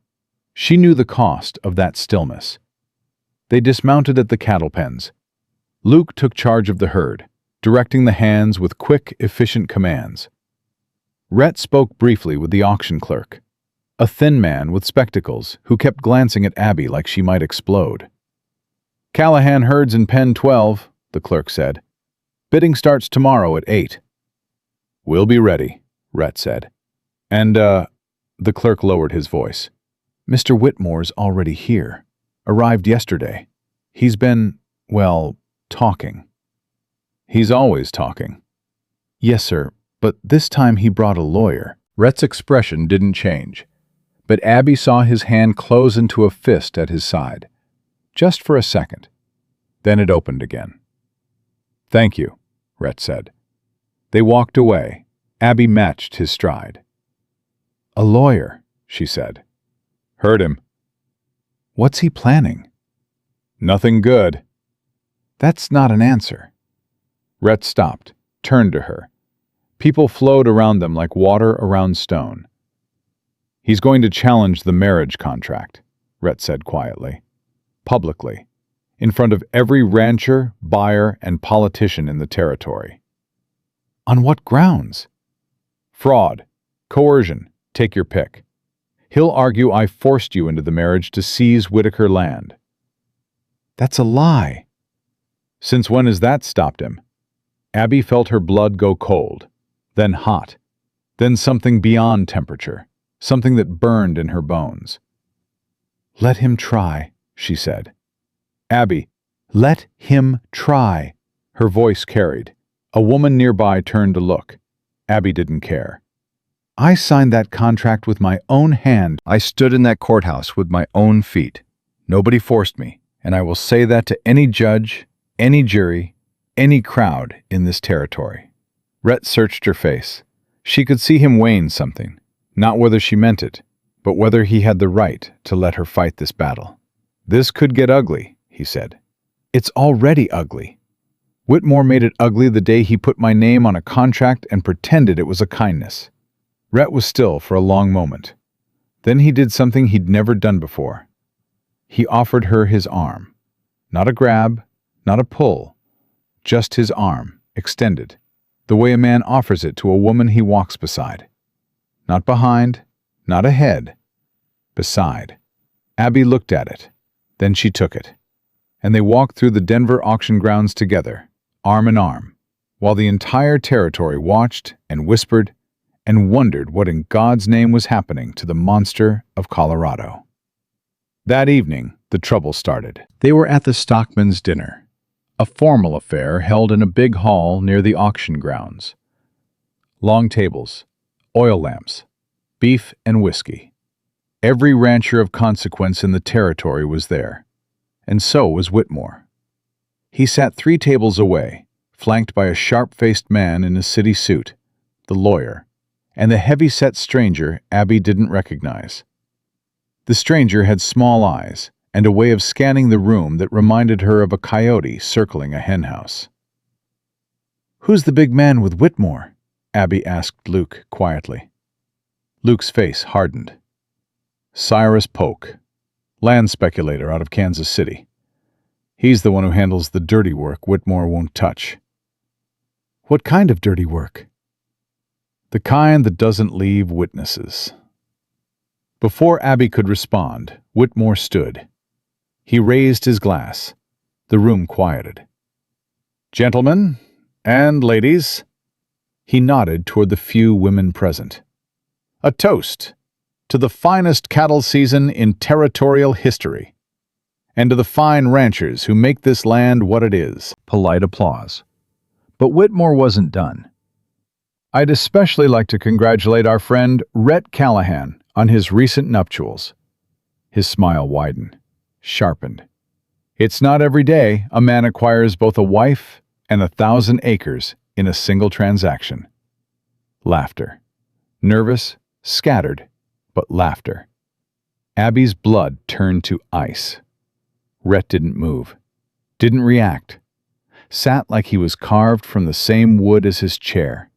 She knew the cost of that stillness. They dismounted at the cattle pens. Luke took charge of the herd, directing the hands with quick, efficient commands. Rhett spoke briefly with the auction clerk, a thin man with spectacles who kept glancing at Abby like she might explode. "Callahan herds in pen 12, the clerk said. "Bidding starts tomorrow at 8. "We'll be ready," Rhett said. "And, the clerk lowered his voice. "Mr. Whitmore's already here. Arrived yesterday. He's been, well, talking." "He's always talking." "Yes, sir, but this time he brought a lawyer." Rhett's expression didn't change, but Abby saw his hand close into a fist at his side. Just for a second. Then it opened again. "Thank you," Rhett said. They walked away. Abby matched his stride. "A lawyer," she said. "Heard him." "What's he planning?" "Nothing good." "That's not an answer." Rhett stopped, turned to her. People flowed around them like water around stone. "He's going to challenge the marriage contract," Rhett said quietly. "Publicly. In front of every rancher, buyer, and politician in the territory." "On what grounds?" "Fraud. Coercion. Take your pick. He'll argue I forced you into the marriage to seize Whitaker land." "That's a lie." "Since when has that stopped him?" Abby felt her blood go cold, then hot, then something beyond temperature, something that burned in her bones. "Let him try," she said. "Abby, let him try." Her voice carried. A woman nearby turned to look. Abby didn't care. "I signed that contract with my own hand. I stood in that courthouse with my own feet. Nobody forced me, and I will say that to any judge, any jury, any crowd in this territory." Rhett searched her face. She could see him weighing something, not whether she meant it, but whether he had the right to let her fight this battle. "This could get ugly," he said. "It's already ugly. Whitmore made it ugly the day he put my name on a contract and pretended it was a kindness." Rhett was still for a long moment. Then he did something he'd never done before. He offered her his arm. Not a grab, not a pull, just his arm, extended, the way a man offers it to a woman he walks beside. Not behind, not ahead, beside. Abby looked at it. Then she took it. And they walked through the Denver auction grounds together, arm in arm, while the entire territory watched and whispered and wondered what in God's name was happening to the monster of Colorado. That evening, the trouble started. They were at the stockman's dinner, a formal affair held in a big hall near the auction grounds. Long tables, oil lamps, beef and whiskey. Every rancher of consequence in the territory was there, and so was Whitmore. He sat 3 tables away, flanked by a sharp-faced man in a city suit, the lawyer, and the heavy-set stranger Abby didn't recognize. The stranger had small eyes and a way of scanning the room that reminded her of a coyote circling a henhouse. "Who's the big man with Whitmore?" Abby asked Luke quietly. Luke's face hardened. "Cyrus Polk, land speculator out of Kansas City. He's the one who handles the dirty work Whitmore won't touch." "What kind of dirty work?" "The kind that doesn't leave witnesses." Before Abby could respond, Whitmore stood. He raised his glass. The room quieted. "Gentlemen and ladies," He nodded toward the few women present. "A toast to the finest cattle season in territorial history, and to the fine ranchers who make this land what it is." Polite applause. But Whitmore wasn't done. "I'd especially like to congratulate our friend Rhett Callahan on his recent nuptials." His smile widened, sharpened. "It's not every day a man acquires both a wife and 1,000 acres in a single transaction." Laughter. Nervous, scattered, but laughter. Abby's blood turned to ice. Rhett didn't move, didn't react, sat like he was carved from the same wood as his chair.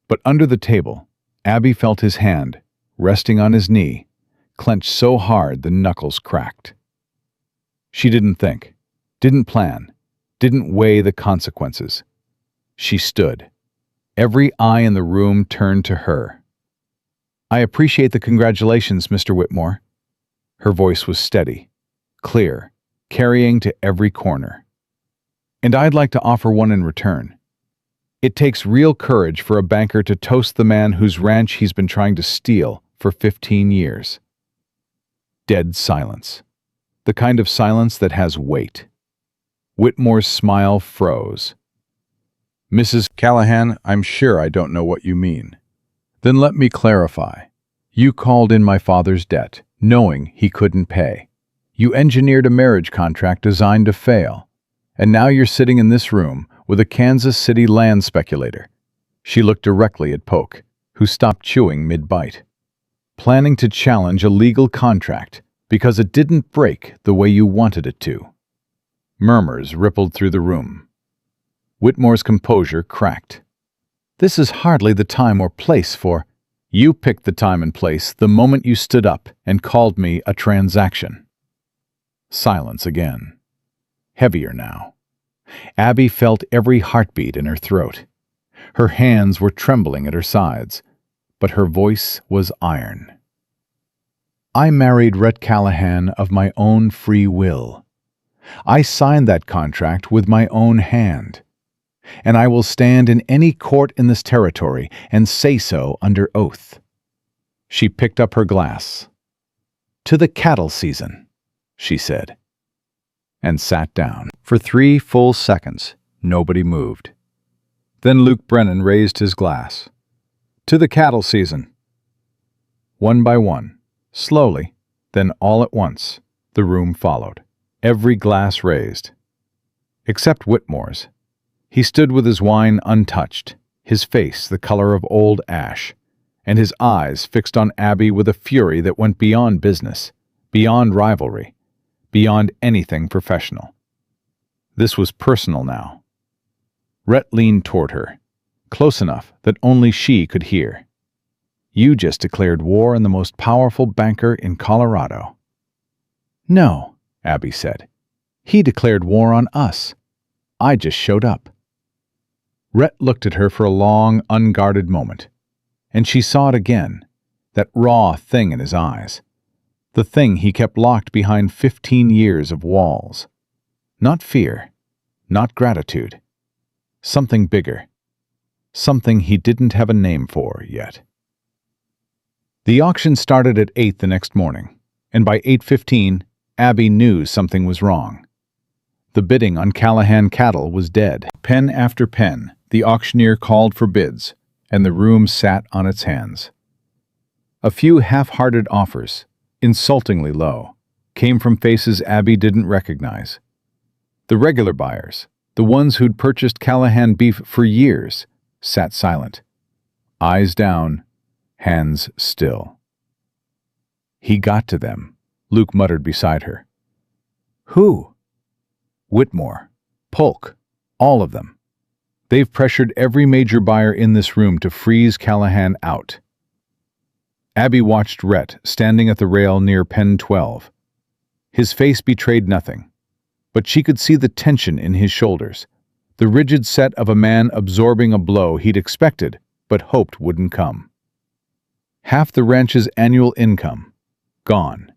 But under the table, Abby felt his hand, resting on his knee, clenched so hard the knuckles cracked. She didn't think, didn't plan, didn't weigh the consequences. She stood. Every eye in the room turned to her. "I appreciate the congratulations, Mr. Whitmore." Her voice was steady, clear, carrying to every corner. "And I'd like to offer one in return. It takes real courage for a banker to toast the man whose ranch he's been trying to steal for 15 years. Dead silence. The kind of silence that has weight. Whitmore's smile froze. "Mrs. Callahan, I'm sure I don't know what you mean." "Then let me clarify. You called in my father's debt, knowing he couldn't pay. You engineered a marriage contract designed to fail. And now you're sitting in this room with a Kansas City land speculator." She looked directly at Polk, who stopped chewing mid-bite. "Planning to challenge a legal contract because it didn't break the way you wanted it to." Murmurs rippled through the room. Whitmore's composure cracked. "This is hardly the time or place for—" "You picked the time and place the moment you stood up and called me a transaction." Silence again. Heavier now. Abby felt every heartbeat in her throat. Her hands were trembling at her sides, but her voice was iron. "I married Rhett Callahan of my own free will. I signed that contract with my own hand. And I will stand in any court in this territory and say so under oath." She picked up her glass. "To the cattle season," she said, and sat down. For 3 full seconds, nobody moved. Then Luke Brennan raised his glass. "To the cattle season." One by one, slowly, then all at once, the room followed, every glass raised. Except Whitmore's. He stood with his wine untouched, his face the color of old ash, and his eyes fixed on Abby with a fury that went beyond business, beyond rivalry, beyond anything professional. This was personal now. Rhett leaned toward her, close enough that only she could hear. "You just declared war on the most powerful banker in Colorado." "No," Abby said. "He declared war on us. I just showed up." Rhett looked at her for a long, unguarded moment, and she saw it again, that raw thing in his eyes, the thing he kept locked behind 15 years of walls. Not fear, not gratitude. Something bigger. Something he didn't have a name for yet. The auction started at 8 the next morning, and by 8:15, Abby knew something was wrong. The bidding on Callahan cattle was dead. Pen after pen, the auctioneer called for bids, and the room sat on its hands. A few half-hearted offers, insultingly low, came from faces Abby didn't recognize. The regular buyers, the ones who'd purchased Callahan beef for years, sat silent, eyes down, hands still. "He got to them," Luke muttered beside her. "Who?" "Whitmore, Polk, all of them. They've pressured every major buyer in this room to freeze Callahan out." Abby watched Rhett standing at the rail near pen 12. His face betrayed nothing, but she could see the tension in his shoulders, the rigid set of a man absorbing a blow he'd expected but hoped wouldn't come. Half the ranch's annual income, gone,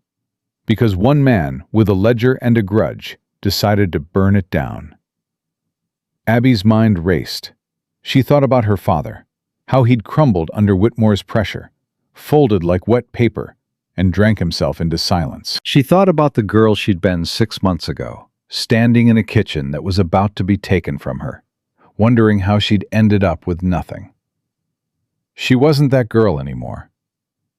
because one man with a ledger and a grudge decided to burn it down. Abby's mind raced. She thought about her father, how he'd crumbled under Whitmore's pressure, folded like wet paper, and drank himself into silence. She thought about the girl she'd been 6 months ago, standing in a kitchen that was about to be taken from her, wondering how she'd ended up with nothing. She wasn't that girl anymore.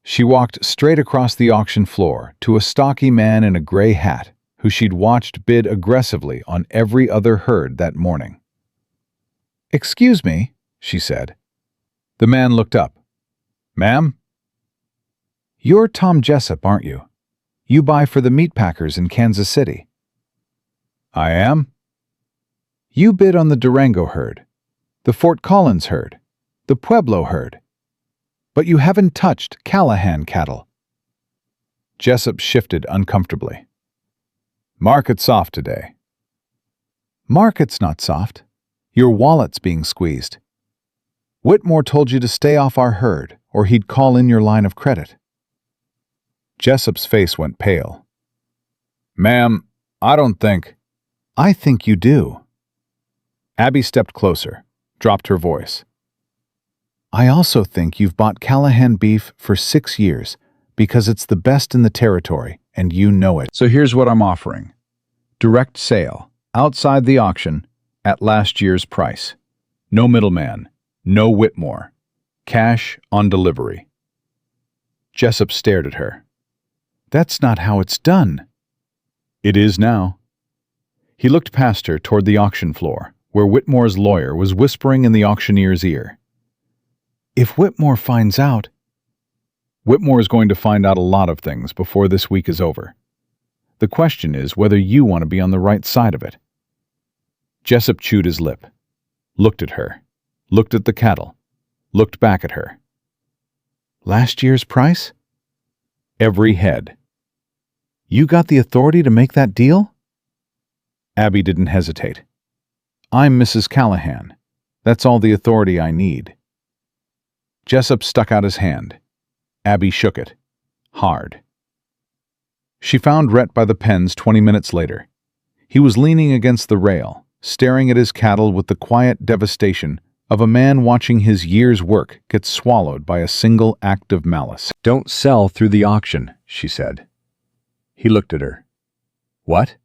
She walked straight across the auction floor to a stocky man in a gray hat who she'd watched bid aggressively on every other herd that morning. "Excuse me," she said. The man looked up. "Ma'am?" "You're Tom Jessup, aren't you? You buy for the meat packers in Kansas City." "I am." "You bid on the Durango herd, the Fort Collins herd, the Pueblo herd. But you haven't touched Callahan cattle." Jessup shifted uncomfortably. "Market's soft today." "Market's not soft. Your wallet's being squeezed. Whitmore told you to stay off our herd, or he'd call in your line of credit." Jessup's face went pale. "Ma'am, I don't think—" "I think you do." Abby stepped closer, dropped her voice. "I also think you've bought Callahan beef for 6 years because it's the best in the territory, and you know it." "So here's what I'm offering. Direct sale, outside the auction, at last year's price. No middleman, no Whitmore. Cash on delivery." Jessup stared at her. "That's not how it's done." "It is now." He looked past her toward the auction floor, where Whitmore's lawyer was whispering in the auctioneer's ear. "If Whitmore finds out—" "Whitmore is going to find out a lot of things before this week is over. The question is whether you want to be on the right side of it." Jessup chewed his lip, looked at her, looked at the cattle, looked back at her. "Last year's price?" "Every head." "You got the authority to make that deal?" Abby didn't hesitate. "I'm Mrs. Callahan. That's all the authority I need." Jessup stuck out his hand. Abby shook it. Hard. She found Rhett by the pens 20 minutes later. He was leaning against the rail, staring at his cattle with the quiet devastation of a man watching his year's work get swallowed by a single act of malice. "Don't sell through the auction," she said. He looked at her. "What?"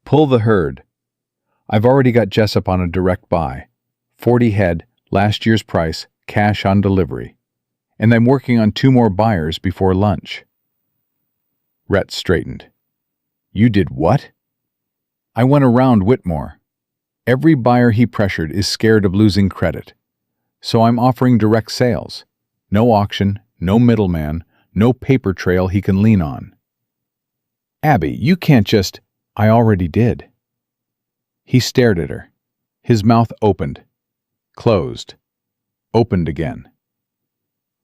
"Pull the herd. I've already got Jessup on a direct buy. 40 head, last year's price, cash on delivery. And I'm working on 2 more buyers before lunch." Rhett straightened. "You did what?" "I went around Whitmore. Every buyer he pressured is scared of losing credit. So I'm offering direct sales. No auction, no middleman, no paper trail he can lean on." "Abby, you can't just—" "I already did." He stared at her. His mouth opened, closed, opened again.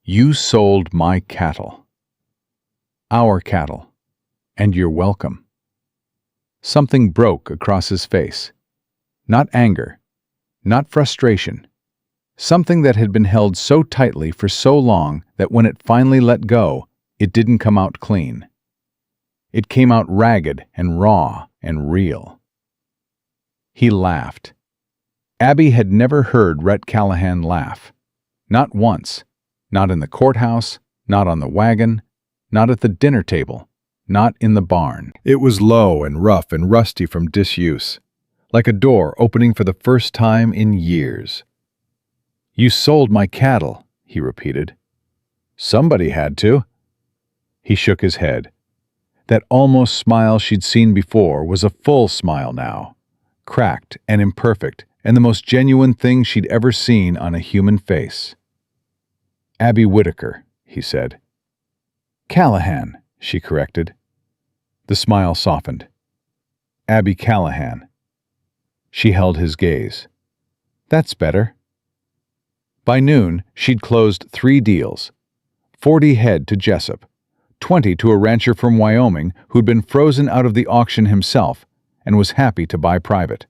"You sold my cattle. Our cattle. And you're welcome." Something broke across his face. Not anger, not frustration. Something that had been held so tightly for so long that when it finally let go, it didn't come out clean. It came out ragged and raw and real. He laughed. Abby had never heard Rhett Callahan laugh. Not once. Not in the courthouse, not on the wagon, not at the dinner table, not in the barn. It was low and rough and rusty from disuse, like a door opening for the first time in years. "You sold my cattle," he repeated. "Somebody had to." He shook his head. That almost smile she'd seen before was a full smile now, cracked and imperfect, and the most genuine thing she'd ever seen on a human face. "Abby Whitaker," he said. "Callahan," she corrected. The smile softened. "Abby Callahan." She held his gaze. "That's better." By noon, she'd closed 3 deals. 40 head to Jessup, 20 to a rancher from Wyoming who'd been frozen out of the auction himself and was happy to buy private.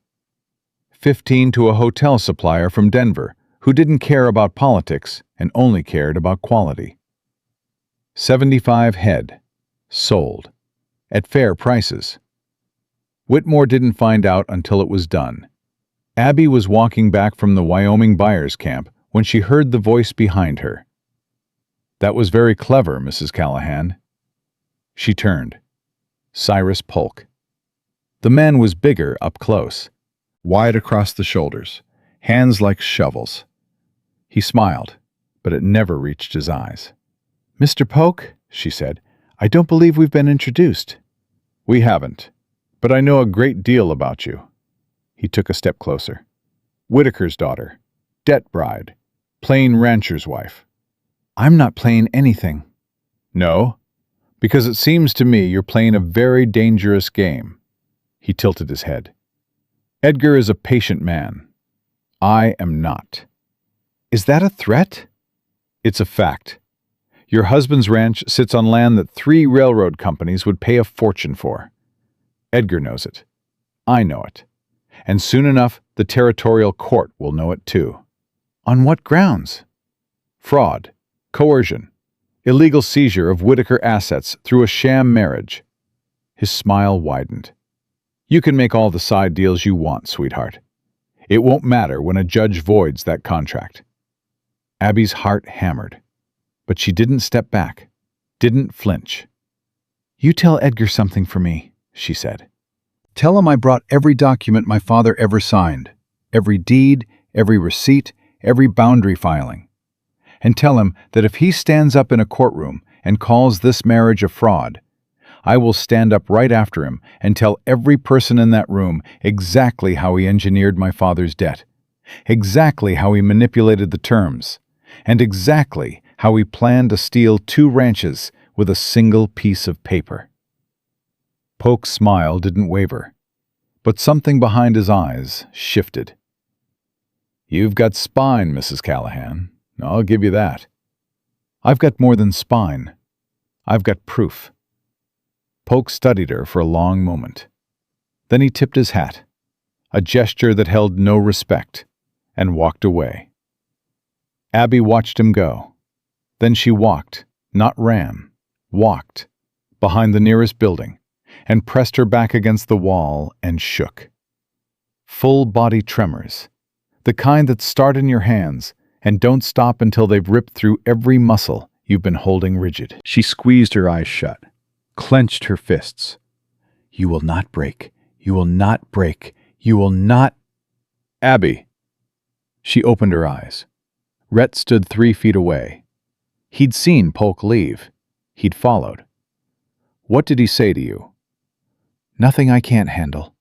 15 to a hotel supplier from Denver who didn't care about politics and only cared about quality. 75 head, sold, at fair prices. Whitmore didn't find out until it was done. Abby was walking back from the Wyoming buyers' camp when she heard the voice behind her. "That was very clever, Mrs. Callahan." She turned. Cyrus Polk. The man was bigger up close, wide across the shoulders, hands like shovels. He smiled, but it never reached his eyes. "Mr. Polk," she said, "I don't believe we've been introduced." "We haven't, but I know a great deal about you." He took a step closer. "Whitaker's daughter, debt bride, plain rancher's wife." "I'm not playing anything." "No, because it seems to me you're playing a very dangerous game." He tilted his head. "Edgar is a patient man. I am not." "Is that a threat?" "It's a fact. Your husband's ranch sits on land that 3 railroad companies would pay a fortune for. Edgar knows it. I know it. And soon enough, the territorial court will know it too." "On what grounds?" "Fraud, coercion, illegal seizure of Whitaker assets through a sham marriage." His smile widened. "You can make all the side deals you want, sweetheart. It won't matter when a judge voids that contract." Abby's heart hammered, but she didn't step back, didn't flinch. "You tell Edgar something for me," she said. "Tell him I brought every document my father ever signed, every deed, every receipt, every boundary filing. And tell him that if he stands up in a courtroom and calls this marriage a fraud, I will stand up right after him and tell every person in that room exactly how he engineered my father's debt, exactly how he manipulated the terms, and exactly how he planned to steal 2 ranches with a single piece of paper." Polk's smile didn't waver, but something behind his eyes shifted. "You've got spine, Mrs. Callahan. I'll give you that." "I've got more than spine. I've got proof." Polk studied her for a long moment. Then he tipped his hat, a gesture that held no respect, and walked away. Abby watched him go. Then she walked, not ran, walked, behind the nearest building, and pressed her back against the wall and shook. Full-body tremors, the kind that start in your hands and don't stop until they've ripped through every muscle you've been holding rigid. She squeezed her eyes shut, clenched her fists. "You will not break. You will not break. You will not—" "Abby!" She opened her eyes. Rhett stood 3 feet away. He'd seen Polk leave. He'd followed. "What did he say to you?" "Nothing I can't handle."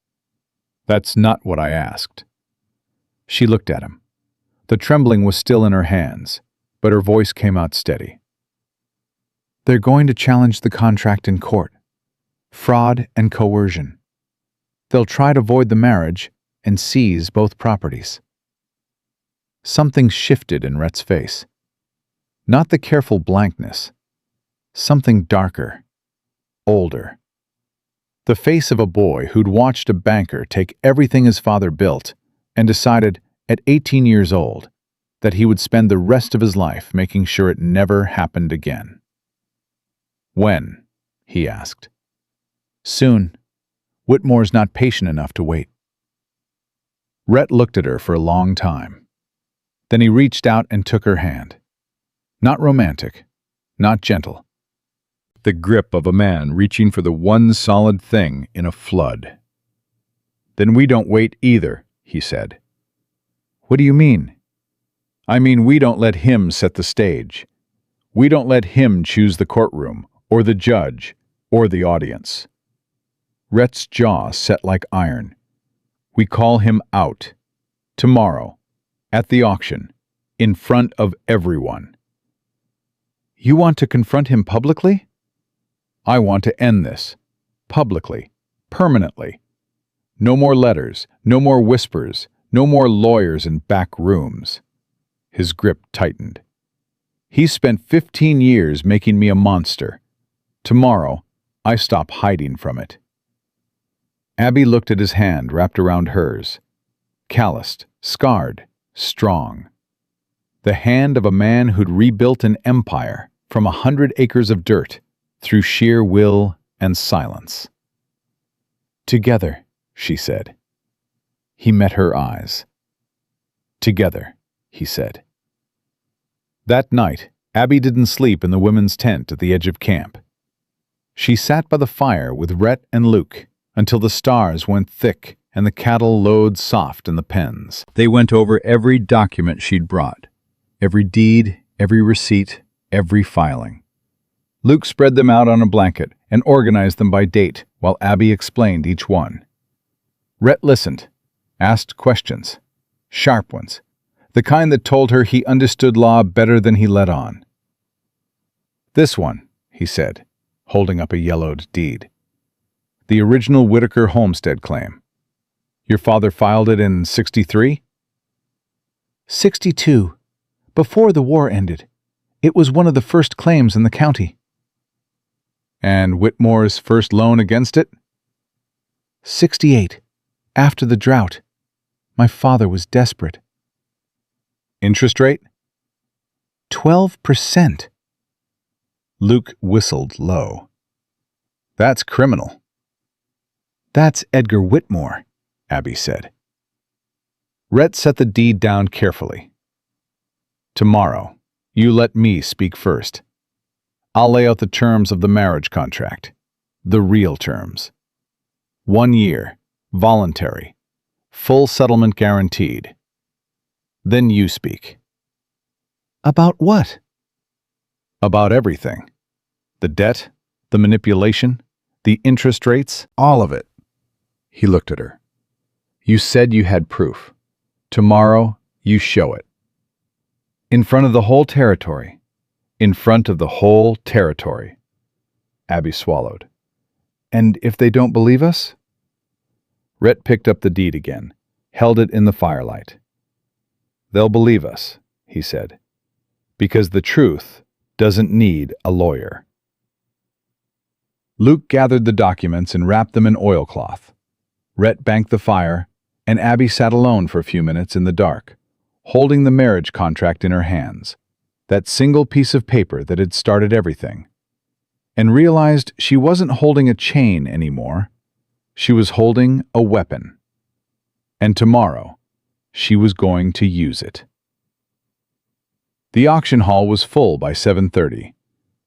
"That's not what I asked." She looked at him. The trembling was still in her hands, but her voice came out steady. "They're going to challenge the contract in court. Fraud and coercion. They'll try to void the marriage and seize both properties." Something shifted in Rhett's face. Not the careful blankness. Something darker, older. The face of a boy who'd watched a banker take everything his father built and decided, at 18 years old, that he would spend the rest of his life making sure it never happened again. "When?" he asked. "Soon. Whitmore's not patient enough to wait." Rhett looked at her for a long time. Then he reached out and took her hand. Not romantic, not gentle. The grip of a man reaching for the one solid thing in a flood. "Then we don't wait either," he said. "What do you mean?" "I mean we don't let him set the stage. We don't let him choose the courtroom, or the judge, or the audience." Rhett's jaw set like iron. "We call him out. Tomorrow. At the auction. In front of everyone." "You want to confront him publicly?" "I want to end this. Publicly. Permanently. No more letters. No more whispers. No more lawyers in back rooms." His grip tightened. "He spent 15 years making me a monster. Tomorrow, I stop hiding from it." Abby looked at his hand wrapped around hers. Calloused, scarred, strong. The hand of a man who'd rebuilt an empire from 100 acres of dirt through sheer will and silence. "Together," she said. He met her eyes. "Together," he said. That night, Abby didn't sleep in the women's tent at the edge of camp. She sat by the fire with Rhett and Luke until the stars went thick and the cattle lowed soft in the pens. They went over every document she'd brought, every deed, every receipt, every filing. Luke spread them out on a blanket and organized them by date while Abby explained each one. Rhett listened, asked questions, sharp ones, the kind that told her he understood law better than he let on. "This one," he said, holding up a yellowed deed. "The original Whitaker homestead claim. Your father filed it in 63? 62. Before the war ended. It was one of the first claims in the county. And Whitmore's first loan against it? 68. After the drought. My father was desperate. Interest rate? 12%. Luke whistled low. "That's criminal." That's Edgar Whitmore," Abby said. Rhett set the deed down carefully. "Tomorrow, you let me speak first. I'll lay out the terms of the marriage contract. The real terms. 1 year, voluntary, full settlement guaranteed. Then you speak." "About what?" "About everything. The debt, the manipulation, the interest rates, all of it." He looked at her. "You said you had proof. Tomorrow, you show it. In front of the whole territory. In front of the whole territory." Abby swallowed. "And if they don't believe us?" Rhett picked up the deed again, held it in the firelight. "They'll believe us," he said, "because the truth doesn't need a lawyer." Luke gathered the documents and wrapped them in oilcloth. Rhett banked the fire, and Abby sat alone for a few minutes in the dark, holding the marriage contract in her hands, that single piece of paper that had started everything, and realized she wasn't holding a chain anymore. She was holding a weapon. And tomorrow, she was going to use it. The auction hall was full by 7:30,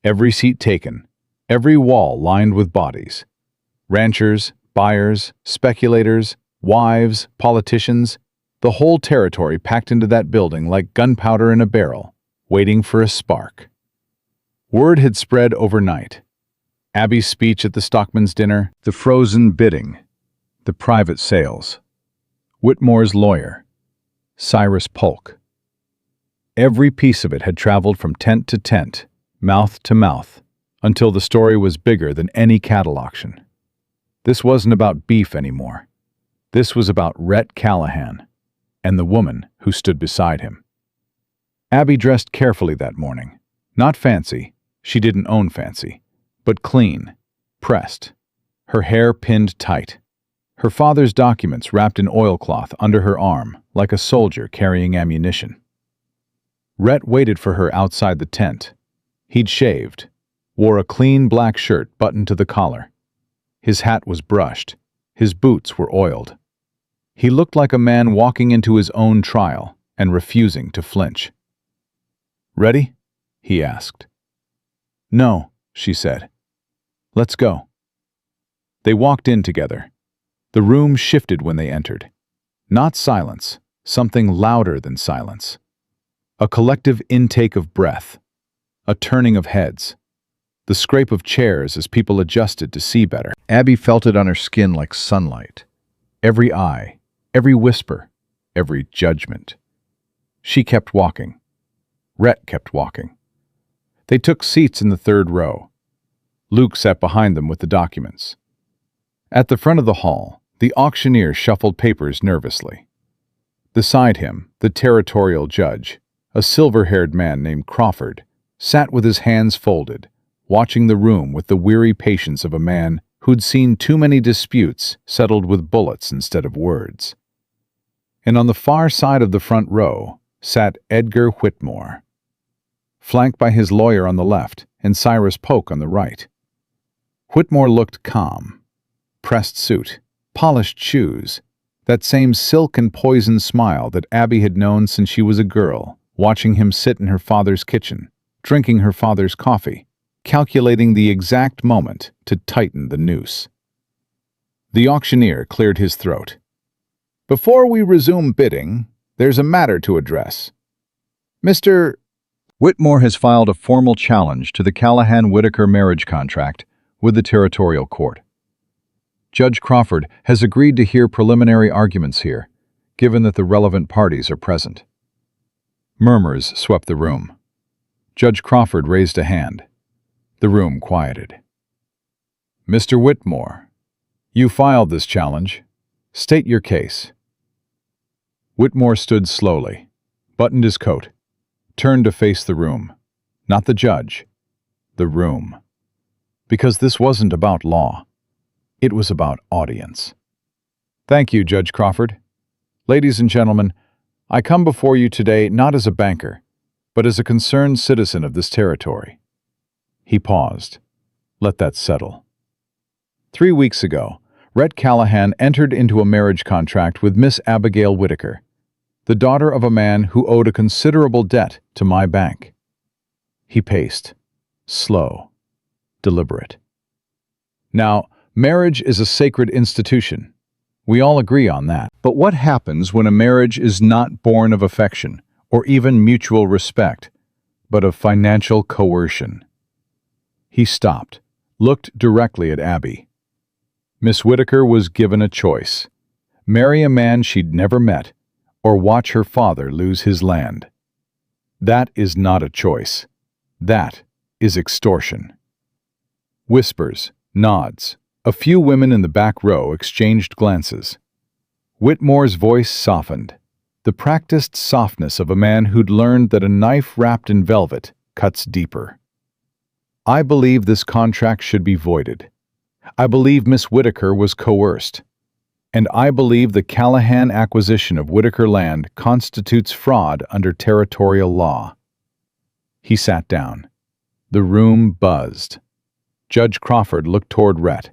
every seat taken, every wall lined with bodies. Ranchers, buyers, speculators, wives, politicians, the whole territory packed into that building like gunpowder in a barrel, waiting for a spark. Word had spread overnight. Abby's speech at the stockman's dinner, the frozen bidding, the private sales. Whitmore's lawyer, Cyrus Polk. Every piece of it had traveled from tent to tent, mouth to mouth, until the story was bigger than any cattle auction. This wasn't about beef anymore. This was about Rhett Callahan and the woman who stood beside him. Abby dressed carefully that morning. Not fancy, she didn't own fancy, but clean, pressed, her hair pinned tight, her father's documents wrapped in oilcloth under her arm like a soldier carrying ammunition. Rhett waited for her outside the tent. He'd shaved, wore a clean black shirt buttoned to the collar. His hat was brushed, his boots were oiled. He looked like a man walking into his own trial and refusing to flinch. "Ready?" he asked. "No," she said. "Let's go." They walked in together. The room shifted when they entered. Not silence, something louder than silence. A collective intake of breath, a turning of heads, the scrape of chairs as people adjusted to see better. Abby felt it on her skin like sunlight. Every eye, every whisper, every judgment. She kept walking. Rhett kept walking. They took seats in the third row. Luke sat behind them with the documents. At the front of the hall, the auctioneer shuffled papers nervously. Beside him, the territorial judge, a silver-haired man named Crawford, sat with his hands folded, watching the room with the weary patience of a man who'd seen too many disputes settled with bullets instead of words. And on the far side of the front row sat Edgar Whitmore, flanked by his lawyer on the left and Cyrus Polk on the right. Whitmore looked calm. Pressed suit, polished shoes, That same silk and poison smile that Abby had known since she was a girl, watching him sit in her father's kitchen, drinking her father's coffee, calculating the exact moment to tighten the noose. The auctioneer cleared his throat. "Before we resume bidding, there's a matter to address. Mr. Whitmore has filed a formal challenge to the Callahan-Whitaker marriage contract with the Territorial Court. Judge Crawford has agreed to hear preliminary arguments here, given that the relevant parties are present." Murmurs swept the room. Judge Crawford raised a hand. The room quieted. "Mr. Whitmore, you filed this challenge. State your case." Whitmore stood slowly, buttoned his coat, turned to face the room. Not the judge, the room. Because this wasn't about law. It was about audience. "Thank you, Judge Crawford. Ladies and gentlemen, I come before you today not as a banker, but as a concerned citizen of this territory." He paused. Let that settle. 3 weeks ago, Rhett Callahan entered into a marriage contract with Miss Abigail Whitaker, the daughter of a man who owed a considerable debt to my bank. He paced, slow, deliberate. Now, marriage is a sacred institution. We all agree on that. But what happens when a marriage is not born of affection or even mutual respect, but of financial coercion? He stopped, looked directly at Abby. Miss Whitaker was given a choice: marry a man she'd never met, or watch her father lose his land. That is not a choice. That is extortion. Whispers, nods. A few women in the back row exchanged glances. Whitmore's voice softened, the practiced softness of a man who'd learned that a knife wrapped in velvet cuts deeper. "I believe this contract should be voided. I believe Miss Whitaker was coerced. And I believe the Callahan acquisition of Whitaker land constitutes fraud under territorial law." He sat down. The room buzzed. Judge Crawford looked toward Rhett.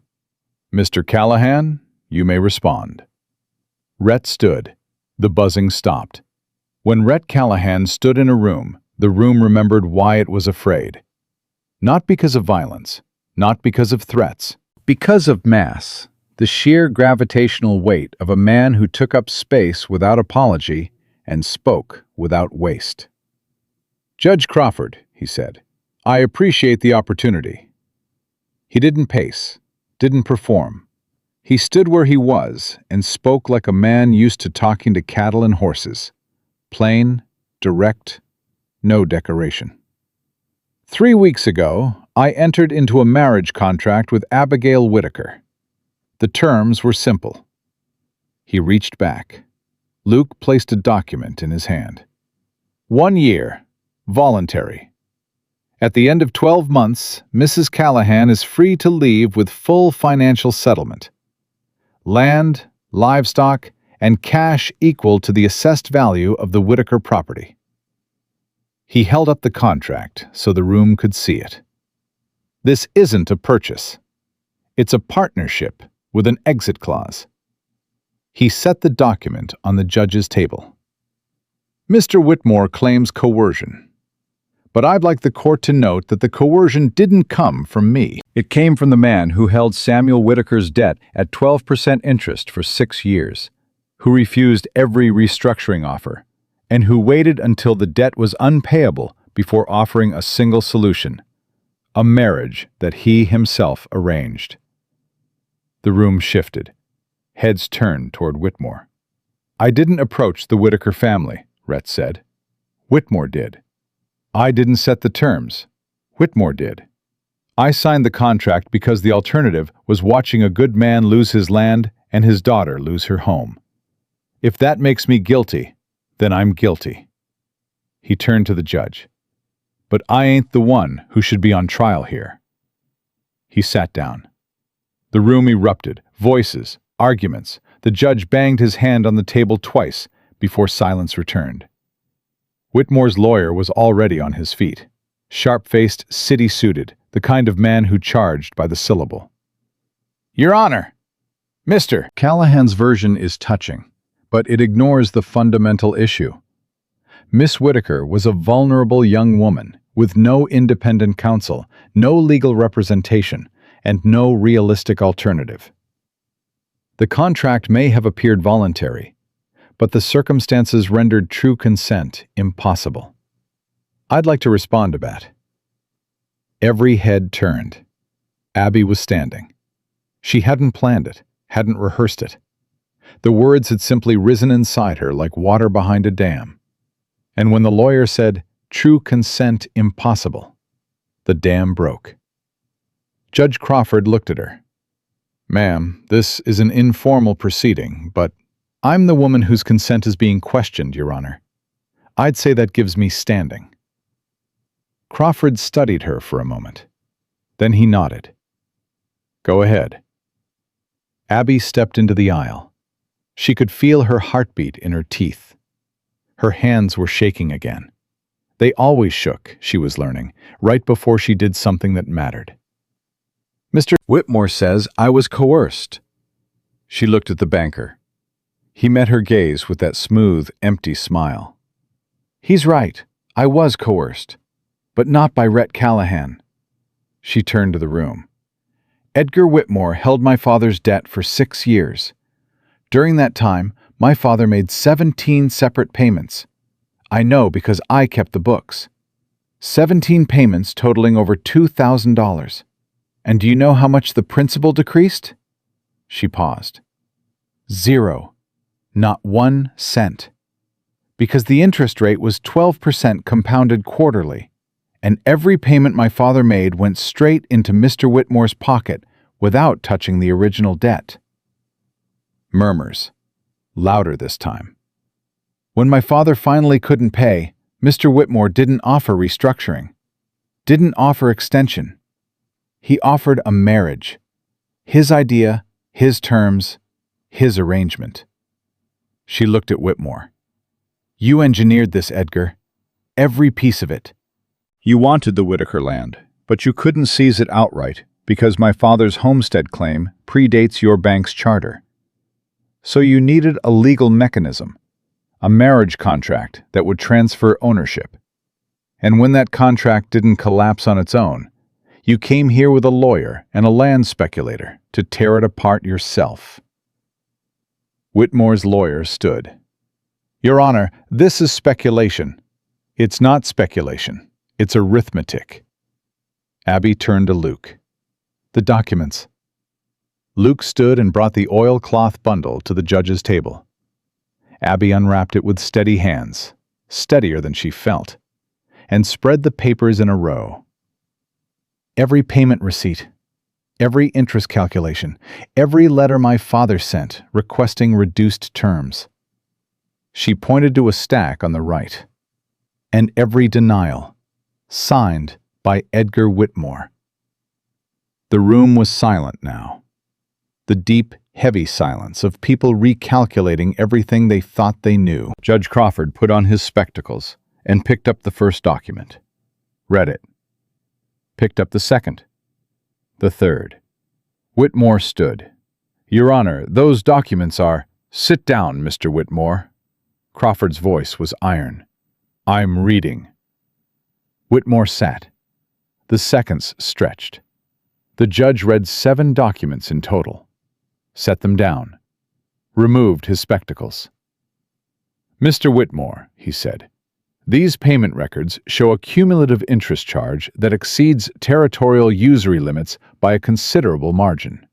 "Mr. Callahan, you may respond." Rhett stood. The buzzing stopped. When Rhett Callahan stood in a room, the room remembered why it was afraid. Not because of violence, not because of threats, because of mass, the sheer gravitational weight of a man who took up space without apology and spoke without waste. "Judge Crawford," he said, "I appreciate the opportunity." He didn't pace, didn't perform. He stood where he was and spoke like a man used to talking to cattle and horses. Plain, direct, no decoration. 3 weeks ago, I entered into a marriage contract with Abigail Whitaker. The terms were simple. He reached back. Luke placed a document in his hand. 1 year, voluntary. At the end of 12 months, Mrs. Callahan is free to leave with full financial settlement. Land, livestock, and cash equal to the assessed value of the Whitaker property. He held up the contract so the room could see it. This isn't a purchase. It's a partnership with an exit clause. He set the document on the judge's table. "Mr. Whitmore claims coercion. But I'd like the court to note that the coercion didn't come from me. It came from the man who held Samuel Whitaker's debt at 12% interest for 6 years, who refused every restructuring offer, and who waited until the debt was unpayable before offering a single solution: a marriage that he himself arranged." The room shifted. Heads turned toward Whitmore. "I didn't approach the Whitaker family," Rhett said. "Whitmore did. I didn't set the terms. Whitmore did. I signed the contract because the alternative was watching a good man lose his land and his daughter lose her home. If that makes me guilty, then I'm guilty." He turned to the judge. "But I ain't the one who should be on trial here." He sat down. The room erupted. Voices, arguments. The judge banged his hand on the table twice before silence returned. Whitmore's lawyer was already on his feet, sharp-faced, city-suited, the kind of man who charged by the syllable. "Your Honor!" Mr. Callahan's version is touching, but it ignores the fundamental issue. Miss Whitaker was a vulnerable young woman with no independent counsel, no legal representation, and no realistic alternative. The contract may have appeared voluntary, but the circumstances rendered true consent impossible. I'd like to respond to that. Every head turned. Abby was standing. She hadn't planned it, hadn't rehearsed it. The words had simply risen inside her like water behind a dam. And when the lawyer said, "True consent impossible," the dam broke. Judge Crawford looked at her. "Ma'am, this is an informal proceeding, but I'm the woman whose consent is being questioned, Your Honor. I'd say that gives me standing." Crawford studied her for a moment. Then he nodded. "Go ahead." Abby stepped into the aisle. She could feel her heartbeat in her teeth. Her hands were shaking again. They always shook, she was learning, right before she did something that mattered. "Mr. Whitmore says I was coerced." She looked at the banker. He met her gaze with that smooth, empty smile. "He's right. I was coerced. But not by Rhett Callahan." She turned to the room. "Edgar Whitmore held my father's debt for 6 years. During that time, my father made 17 separate payments. I know because I kept the books. 17 payments totaling over $2,000. And do you know how much the principal decreased?" She paused. 0. Not 1 cent. Because the interest rate was 12% compounded quarterly, and every payment my father made went straight into Mr. Whitmore's pocket without touching the original debt. Murmurs. Louder this time. When my father finally couldn't pay, Mr. Whitmore didn't offer restructuring, didn't offer extension. He offered a marriage. His idea, his terms, his arrangement. She looked at Whitmore. "You engineered this, Edgar. Every piece of it. You wanted the Whitaker land, but you couldn't seize it outright because my father's homestead claim predates your bank's charter. So you needed a legal mechanism, a marriage contract that would transfer ownership. And when that contract didn't collapse on its own, you came here with a lawyer and a land speculator to tear it apart yourself." Whitmore's lawyer stood. "Your Honor, this is speculation." "It's not speculation. It's arithmetic." Abby turned to Luke. "The documents." Luke stood and brought the oilcloth bundle to the judge's table. Abby unwrapped it with steady hands, steadier than she felt, and spread the papers in a row. Every payment receipt, every interest calculation, every letter my father sent requesting reduced terms. She pointed to a stack on the right. And every denial, signed by Edgar Whitmore. The room was silent now. The deep, heavy silence of people recalculating everything they thought they knew. Judge Crawford put on his spectacles and picked up the first document. Read it. Picked up the second. The third. Whitmore stood. "Your Honor, those documents are—" "Sit down, Mr. Whitmore." Crawford's voice was iron. "I'm reading." Whitmore sat. The seconds stretched. The judge read 7 documents in total. Set them down. Removed his spectacles. "Mr. Whitmore," he said, "these payment records show a cumulative interest charge that exceeds territorial usury limits by a considerable margin."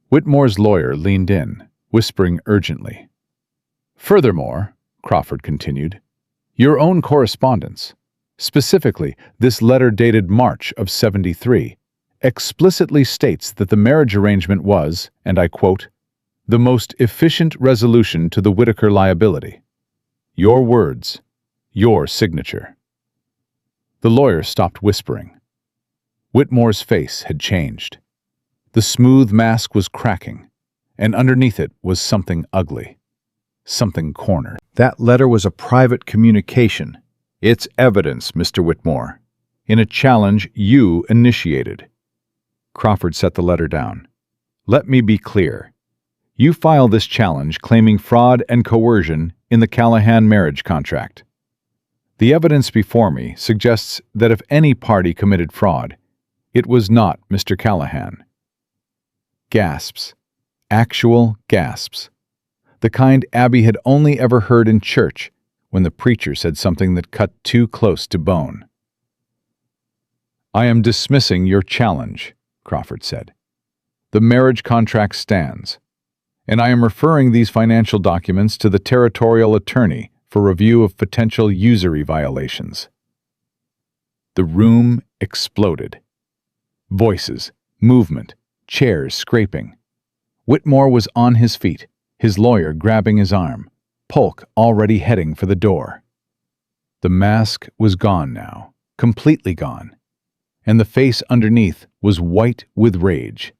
Whitmore's lawyer leaned in, whispering urgently. "Furthermore," Crawford continued, "your own correspondence, specifically this letter dated March of '73, explicitly states that the marriage arrangement was, and I quote, the most efficient resolution to the Whitaker liability. Your words, your signature." The lawyer stopped whispering. Whitmore's face had changed. The smooth mask was cracking, and underneath it was something ugly, something cornered. "That letter was a private communication. It's evidence, Mr. Whitmore, in a challenge you initiated." Crawford set the letter down. "Let me be clear. You file this challenge claiming fraud and coercion in the Callahan marriage contract. The evidence before me suggests that if any party committed fraud, it was not Mr. Callahan. Gasps. Actual gasps. The kind Abby had only ever heard in church when the preacher said something that cut too close to bone. "I am dismissing your challenge," Crawford said. "The marriage contract stands, and I am referring these financial documents to the territorial attorney for review of potential usury violations." The room exploded. Voices, movement, chairs scraping. Whitmore was on his feet, his lawyer grabbing his arm, Polk already heading for the door. The mask was gone now, completely gone, and the face underneath was white with rage.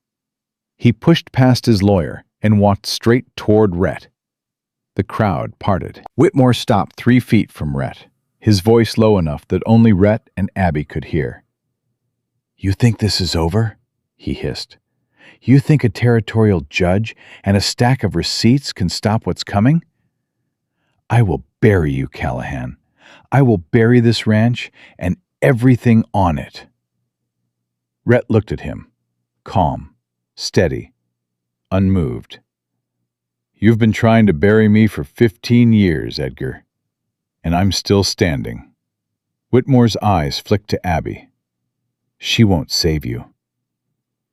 He pushed past his lawyer and walked straight toward Rhett. The crowd parted. Whitmore stopped 3 feet from Rhett, his voice low enough that only Rhett and Abby could hear. "You think this is over?" he hissed. "You think a territorial judge and a stack of receipts can stop what's coming? I will bury you, Callahan. I will bury this ranch and everything on it." Rhett looked at him, calm, steady, unmoved. "You've been trying to bury me for 15 years, Edgar, and I'm still standing." Whitmore's eyes flicked to Abby. "She won't save you."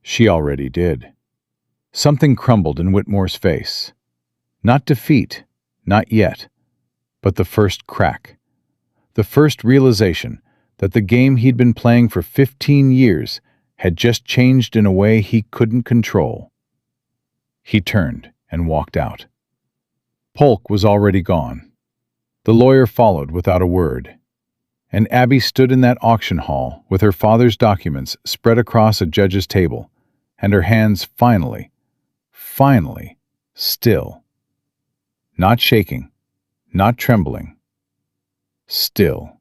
She already did. Something crumbled in Whitmore's face. Not defeat, not yet, but the first crack. The first realization that the game he'd been playing for 15 years had just changed in a way he couldn't control. He turned and walked out. Polk was already gone. The lawyer followed without a word, and Abby stood in that auction hall with her father's documents spread across a judge's table, and her hands finally, still. Not shaking, not trembling. Still.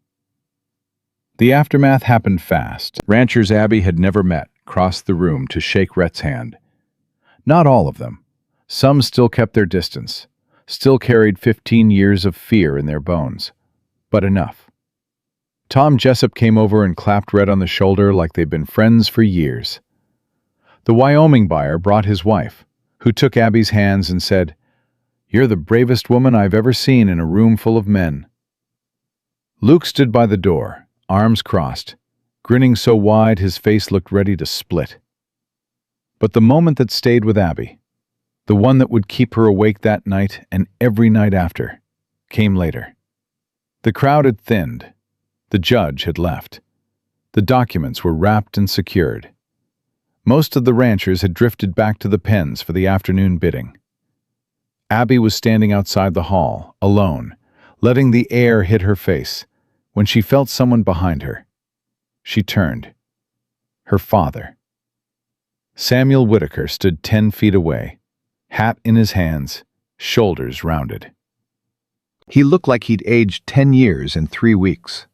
The aftermath happened fast. Ranchers Abby had never met crossed the room to shake Rhett's hand. Not all of them. Some still kept their distance, still carried 15 years of fear in their bones. But enough. Tom Jessup came over and clapped Rhett on the shoulder like they'd been friends for years. The Wyoming buyer brought his wife, who took Abby's hands and said, "You're the bravest woman I've ever seen in a room full of men." Luke stood by the door, arms crossed, grinning so wide his face looked ready to split. But the moment that stayed with Abby, the one that would keep her awake that night and every night after, came later. The crowd had thinned. The judge had left. The documents were wrapped and secured. Most of the ranchers had drifted back to the pens for the afternoon bidding. Abby was standing outside the hall, alone, letting the air hit her face, when she felt someone behind her. She turned. Her father. Samuel Whitaker stood 10 feet away, hat in his hands, shoulders rounded. He looked like he'd aged 10 years in 3 weeks.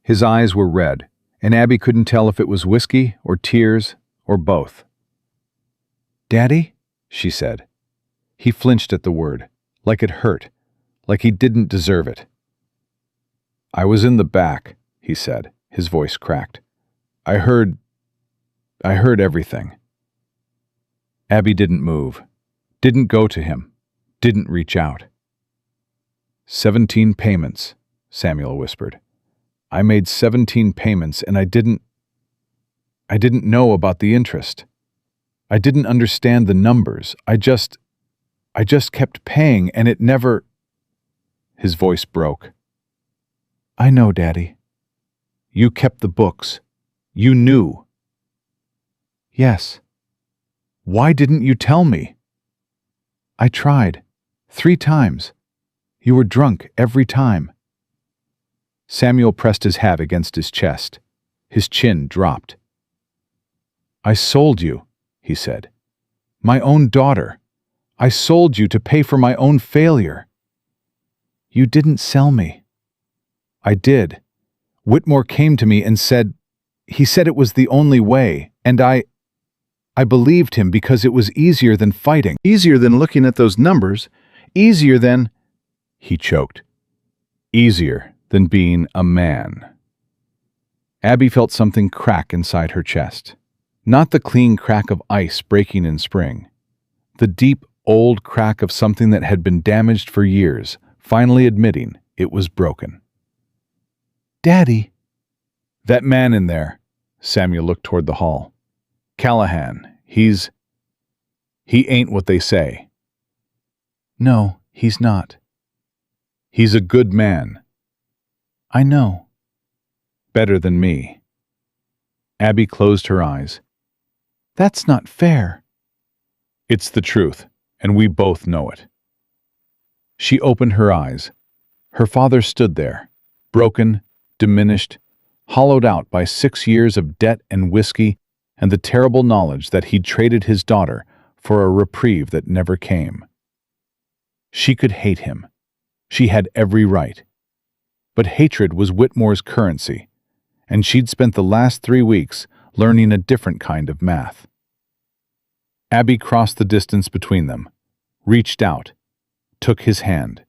His eyes were red, and Abby couldn't tell if it was whiskey or tears or both. "Daddy?" she said. He flinched at the word, like it hurt, like he didn't deserve it. "I was in the back," he said, his voice cracked. I heard everything." Abby didn't move, didn't go to him, didn't reach out. 17 payments, Samuel whispered. "I made 17 payments and I didn't know about the interest. I didn't understand the numbers. I just kept paying and it never..." His voice broke. "I know, Daddy." "You kept the books. You knew." "Yes." "Why didn't you tell me?" "I tried. 3 times. You were drunk every time." Samuel pressed his hat against his chest. His chin dropped. "I sold you," he said. "My own daughter. I sold you to pay for my own failure." "You didn't sell me." "I did. Whitmore came to me and said, he said it was the only way, and I..." I believed him because it was easier than fighting. Easier than looking at those numbers. Easier than... He choked. Easier than being a man. Abby felt something crack inside her chest. Not the clean crack of ice breaking in spring. The deep, old crack of something that had been damaged for years, finally admitting it was broken. Daddy. That man in there. Samuel looked toward the hall. Callahan. He ain't what they say. No, he's not. He's a good man. I know. Better than me. Abby closed her eyes. That's not fair. It's the truth, and we both know it. She opened her eyes. Her father stood there, broken, diminished, hollowed out by 6 years of debt and whiskey and the terrible knowledge that he'd traded his daughter for a reprieve that never came. She could hate him. She had every right. But hatred was Whitmore's currency, and she'd spent the last 3 weeks learning a different kind of math. Abby crossed the distance between them, reached out, took his hand.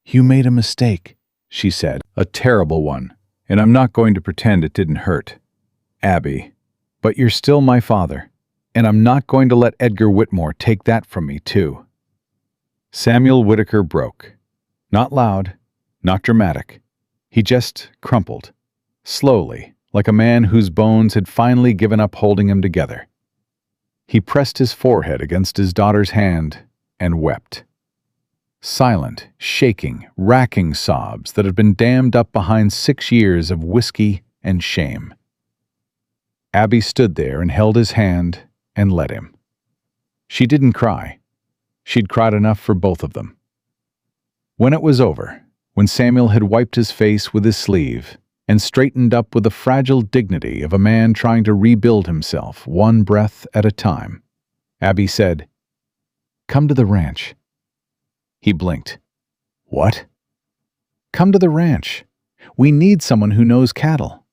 You made a mistake, she said. A terrible one, and I'm not going to pretend it didn't hurt. Abby, but you're still my father, and I'm not going to let Edgar Whitmore take that from me, too. Samuel Whitaker broke. Not loud, not dramatic. He just crumpled, slowly, like a man whose bones had finally given up holding him together. He pressed his forehead against his daughter's hand and wept. Silent, shaking, racking sobs that had been dammed up behind 6 years of whiskey and shame. Abby stood there and held his hand and let him. She didn't cry. She'd cried enough for both of them. When it was over, when Samuel had wiped his face with his sleeve and straightened up with the fragile dignity of a man trying to rebuild himself one breath at a time, Abby said, "Come to the ranch." He blinked. "What?" "Come to the ranch. We need someone who knows cattle.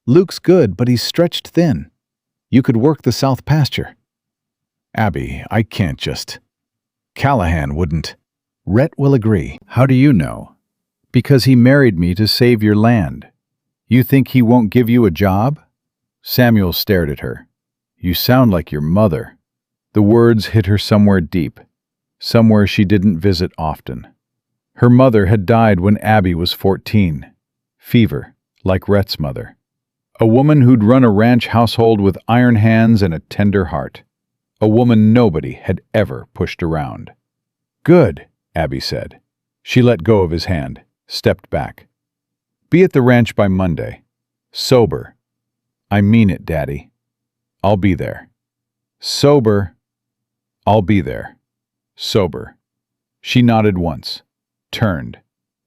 Luke's good, but he's stretched thin. You could work the south pasture." "Abby, I can't just..." "Callahan wouldn't." "Rhett will agree." "How do you know?" "Because he married me to save your land. You think he won't give you a job?" Samuel stared at her. "You sound like your mother." The words hit her somewhere deep, somewhere she didn't visit often. Her mother had died when Abby was 14. Fever, like Rhett's mother. A woman who'd run a ranch household with iron hands and a tender heart. A woman nobody had ever pushed around. "Good," Abby said. She let go of his hand, stepped back. "Be at the ranch by Monday. Sober." "I mean it, Daddy. I'll be there." "Sober." "I'll be there. Sober." She nodded once, turned,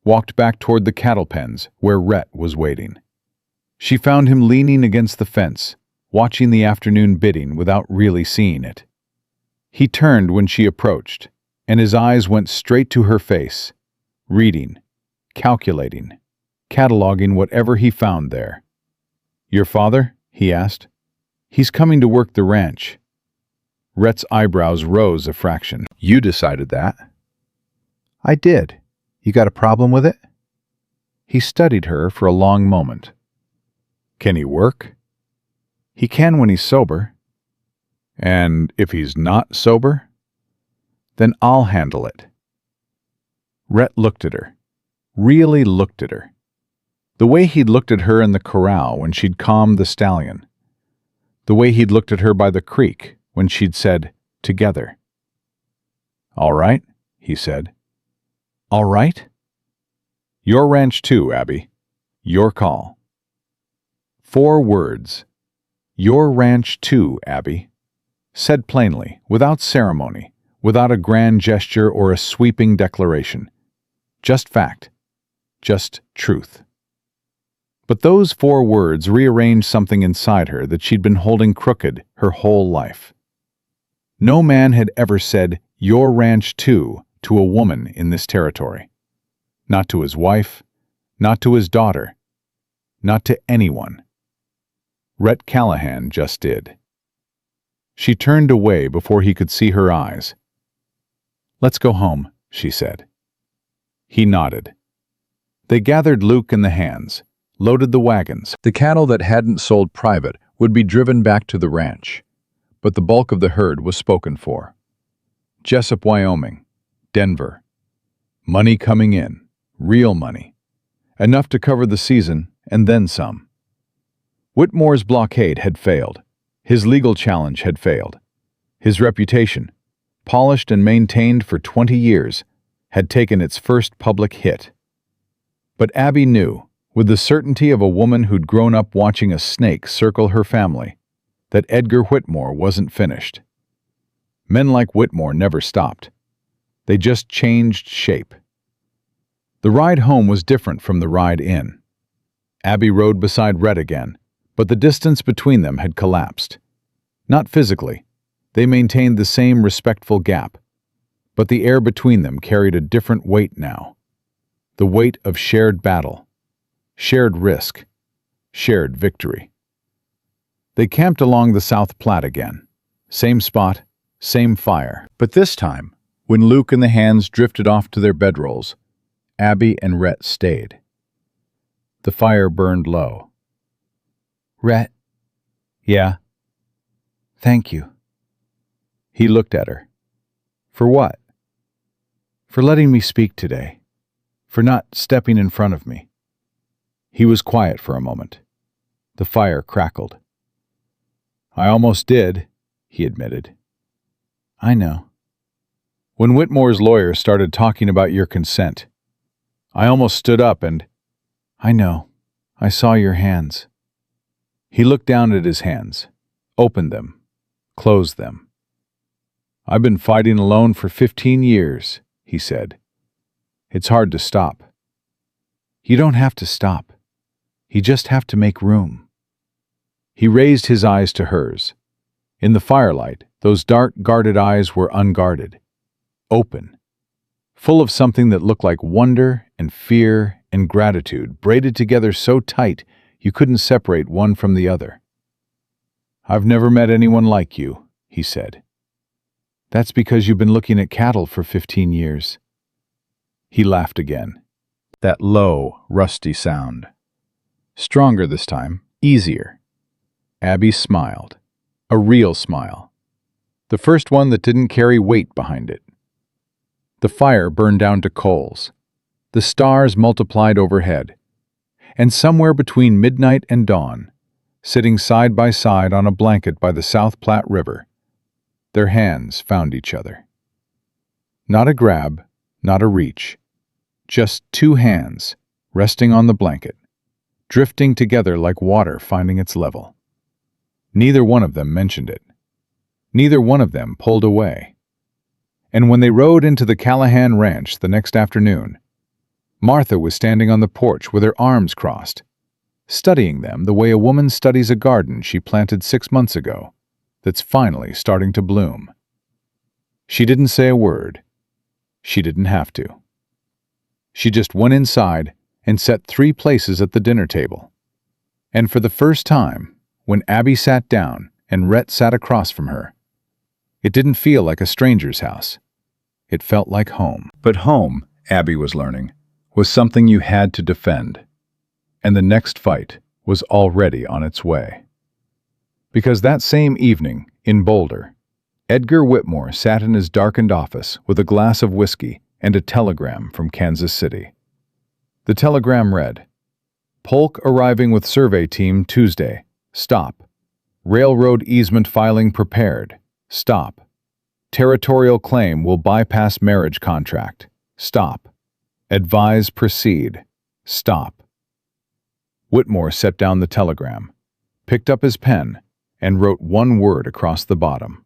walked back toward the cattle pens where Rhett was waiting. She found him leaning against the fence, watching the afternoon bidding without really seeing it. He turned when she approached, and his eyes went straight to her face, reading, calculating, cataloging whatever he found there. "Your father?" he asked. "He's coming to work the ranch." Rhett's eyebrows rose a fraction. "You decided that." "I did. You got a problem with it?" He studied her for a long moment. "Can he work?" "He can when he's sober." "And if he's not sober?" "Then I'll handle it." Rhett looked at her. Really looked at her. The way he'd looked at her in the corral when she'd calmed the stallion. The way he'd looked at her by the creek when she'd said, "Together." "All right," he said. "All right?" "Your ranch too, Abby. Your call." 4 words. "Your ranch too, Abby." Said plainly, without ceremony, without a grand gesture or a sweeping declaration. Just fact. Just truth. But those 4 words rearranged something inside her that she'd been holding crooked her whole life. No man had ever said, "Your ranch too," to a woman in this territory. Not to his wife, not to his daughter, not to anyone. Rhett Callahan just did. She turned away before he could see her eyes. "Let's go home," she said. He nodded. They gathered Luke and the hands, loaded the wagons. The cattle that hadn't sold private would be driven back to the ranch, but the bulk of the herd was spoken for. Jessup, Wyoming, Denver. Money coming in, real money. Enough to cover the season and then some. Whitmore's blockade had failed. His legal challenge had failed. His reputation, polished and maintained for 20 years, had taken its first public hit. But Abby knew, with the certainty of a woman who'd grown up watching a snake circle her family, that Edgar Whitmore wasn't finished. Men like Whitmore never stopped. They just changed shape. The ride home was different from the ride in. Abby rode beside Rhett again, but the distance between them had collapsed. Not physically. They maintained the same respectful gap, but the air between them carried a different weight now. The weight of shared battle, shared risk, shared victory. They camped along the South Platte again. Same spot, same fire. But this time, when Luke and the hands drifted off to their bedrolls, Abby and Rhett stayed. The fire burned low. "Rhett." "Yeah?" "Thank you." He looked at her. "For what?" "For letting me speak today. For not stepping in front of me." He was quiet for a moment. The fire crackled. "I almost did," he admitted. "I know." "When Whitmore's lawyer started talking about your consent, I almost stood up and—" "I know. I saw your hands." He looked down at his hands, opened them, closed them. "I've been fighting alone for 15 years, he said. "It's hard to stop." "You don't have to stop. You just have to make room." He raised his eyes to hers. In the firelight, those dark, guarded eyes were unguarded, open, full of something that looked like wonder and fear and gratitude, braided together so tight you couldn't separate one from the other. "I've never met anyone like you," he said. "That's because you've been looking at cattle for 15 years. He laughed again. That low, rusty sound. Stronger this time, easier. Abby smiled. A real smile. The first one that didn't carry weight behind it. The fire burned down to coals. The stars multiplied overhead. And somewhere between midnight and dawn, sitting side by side on a blanket by the South Platte River, their hands found each other. Not a grab, not a reach. Just two hands, resting on the blanket, drifting together like water finding its level. Neither one of them mentioned it. Neither one of them pulled away. And when they rode into the Callahan Ranch the next afternoon, Martha was standing on the porch with her arms crossed, studying them the way a woman studies a garden she planted 6 months ago that's finally starting to bloom. She didn't say a word. She didn't have to. She just went inside and sat 3 places at the dinner table. And for the first time, when Abby sat down and Rhett sat across from her, it didn't feel like a stranger's house. It felt like home. But home, Abby was learning, was something you had to defend. And the next fight was already on its way. Because that same evening, in Boulder, Edgar Whitmore sat in his darkened office with a glass of whiskey and a telegram from Kansas City. The telegram read, "Polk arriving with survey team Tuesday. Stop. Railroad easement filing prepared. Stop. Territorial claim will bypass marriage contract. Stop. Advise proceed. Stop." Whitmore set down the telegram, picked up his pen, and wrote one word across the bottom.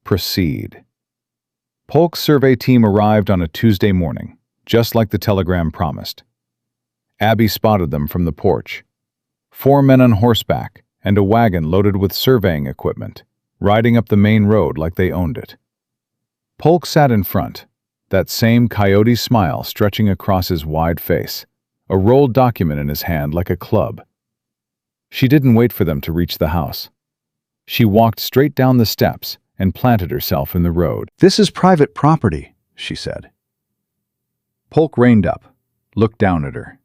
Proceed. Polk's survey team arrived on a Tuesday morning, just like the telegram promised. Abby spotted them from the porch. 4 men on horseback and a wagon loaded with surveying equipment, riding up the main road like they owned it. Polk sat in front, that same coyote smile stretching across his wide face, a rolled document in his hand like a club. She didn't wait for them to reach the house. She walked straight down the steps and planted herself in the road. "This is private property," she said. Polk reined up, looked down at her.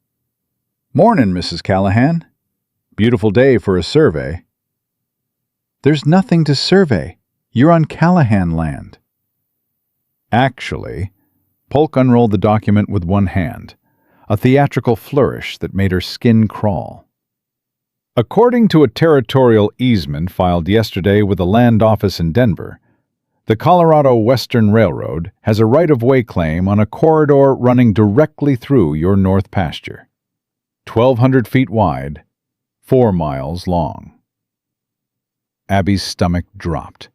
"Mornin', Mrs. Callahan. Beautiful day for a survey." "There's nothing to survey. You're on Callahan land." Actually, Polk unrolled the document with one hand, a theatrical flourish that made her skin crawl. According to a territorial easement filed yesterday with a land office in Denver, the Colorado Western Railroad has a right-of-way claim on a corridor running directly through your north pasture. 1,200 feet wide, 4 miles long. Abby's stomach dropped.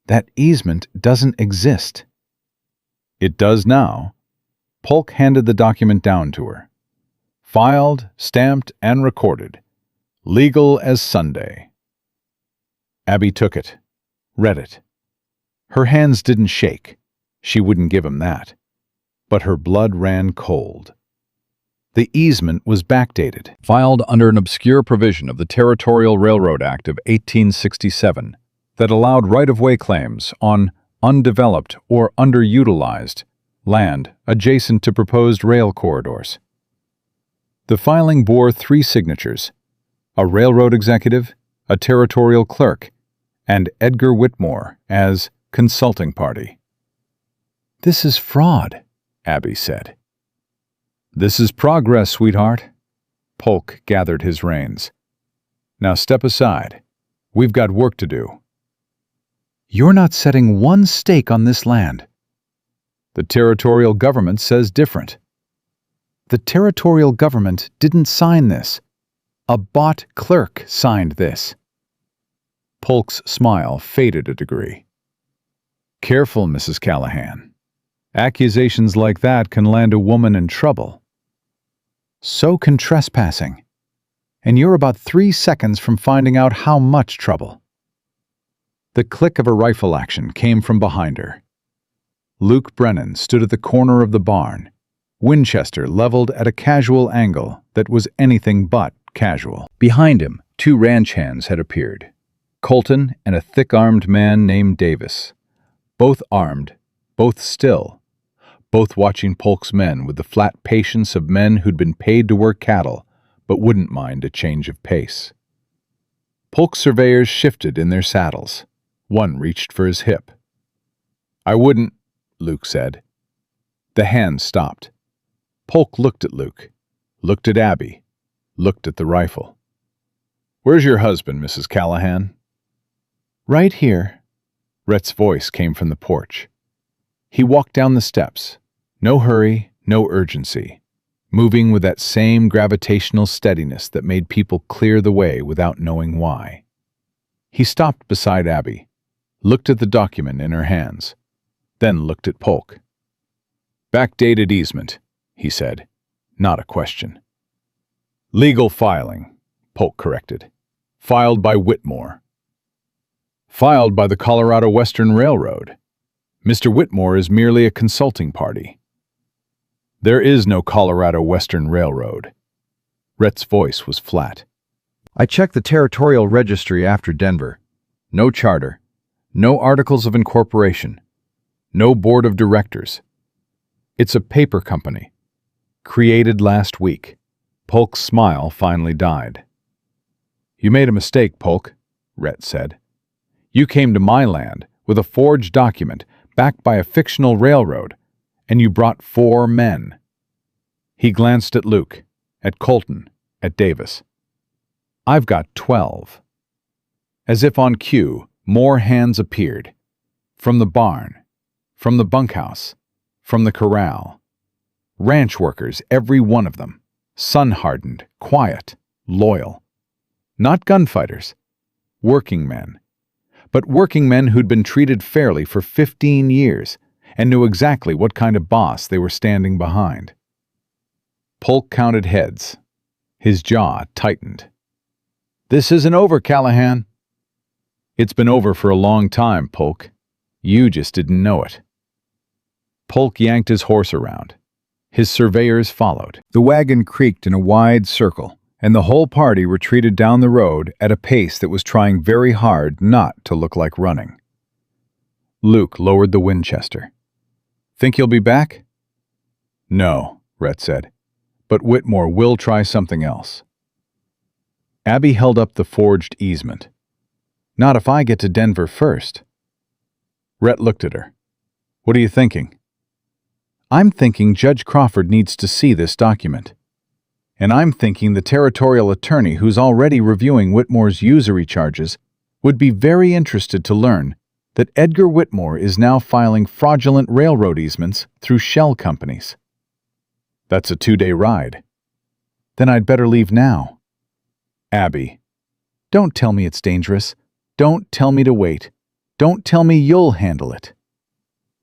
That easement doesn't exist. It does now. Polk handed the document down to her. Filed, stamped, and recorded. Legal as Sunday. Abby took it, read it. Her hands didn't shake. She wouldn't give him that. But her blood ran cold. The easement was backdated, filed under an obscure provision of the Territorial Railroad Act of 1867 that allowed right-of-way claims on undeveloped or underutilized land adjacent to proposed rail corridors. The filing bore 3 signatures: a railroad executive, a territorial clerk, and Edgar Whitmore as consulting party. "This is fraud," Abby said. "This is progress, sweetheart." Polk gathered his reins. "Now step aside. We've got work to do." "You're not setting one stake on this land." "The territorial government says different." "The territorial government didn't sign this. A bought clerk signed this." Polk's smile faded a degree. "Careful, Mrs. Callahan. Accusations like that can land a woman in trouble." "So can trespassing. And you're about 3 seconds from finding out how much trouble." The click of a rifle action came from behind her. Luke Brennan stood at the corner of the barn, Winchester leveled at a casual angle that was anything but casual. Behind him, 2 ranch hands had appeared, Colton and a thick-armed man named Davis. Both armed, both still, both watching Polk's men with the flat patience of men who'd been paid to work cattle but wouldn't mind a change of pace. Polk's surveyors shifted in their saddles. One reached for his hip. "I wouldn't," Luke said. The hands stopped. Polk looked at Luke, looked at Abby, looked at the rifle. "Where's your husband, Mrs. Callahan?" "Right here." Rhett's voice came from the porch. He walked down the steps. No hurry, no urgency. Moving with that same gravitational steadiness that made people clear the way without knowing why. He stopped beside Abby, looked at the document in her hands, then looked at Polk. "Backdated easement," he said, not a question. "Legal filing," Polk corrected. "Filed by Whitmore." "Filed by the Colorado Western Railroad. Mr. Whitmore is merely a consulting party." "There is no Colorado Western Railroad." Rhett's voice was flat. "I checked the territorial registry after Denver. No charter, no articles of incorporation, no board of directors. It's a paper company. Created last week." Polk's smile finally died. "You made a mistake, Polk," Rhett said. "You came to my land with a forged document backed by a fictional railroad, and you brought 4 men. He glanced at Luke, at Colton, at Davis. "I've got 12. As if on cue, more hands appeared. From the barn, from the bunkhouse, from the corral. Ranch workers, every one of them. Sun-hardened, quiet, loyal. Not gunfighters. Working men. But working men who'd been treated fairly for 15 years and knew exactly what kind of boss they were standing behind." Polk counted heads. His jaw tightened. "This isn't over, Callahan." "It's been over for a long time, Polk. You just didn't know it." Polk yanked his horse around. His surveyors followed. The wagon creaked in a wide circle and the whole party retreated down the road at a pace that was trying very hard not to look like running. Luke lowered the Winchester. "Think you'll be back?" "No," Rhett said, "but Whitmore will try something else." Abby held up the forged easement. "Not if I get to Denver first." Rhett looked at her. "What are you thinking?" "I'm thinking Judge Crawford needs to see this document. And I'm thinking the territorial attorney who's already reviewing Whitmore's usury charges would be very interested to learn that Edgar Whitmore is now filing fraudulent railroad easements through shell companies." "That's a 2-day ride." "Then I'd better leave now." "Abby." "Don't tell me it's dangerous. Don't tell me to wait. Don't tell me you'll handle it."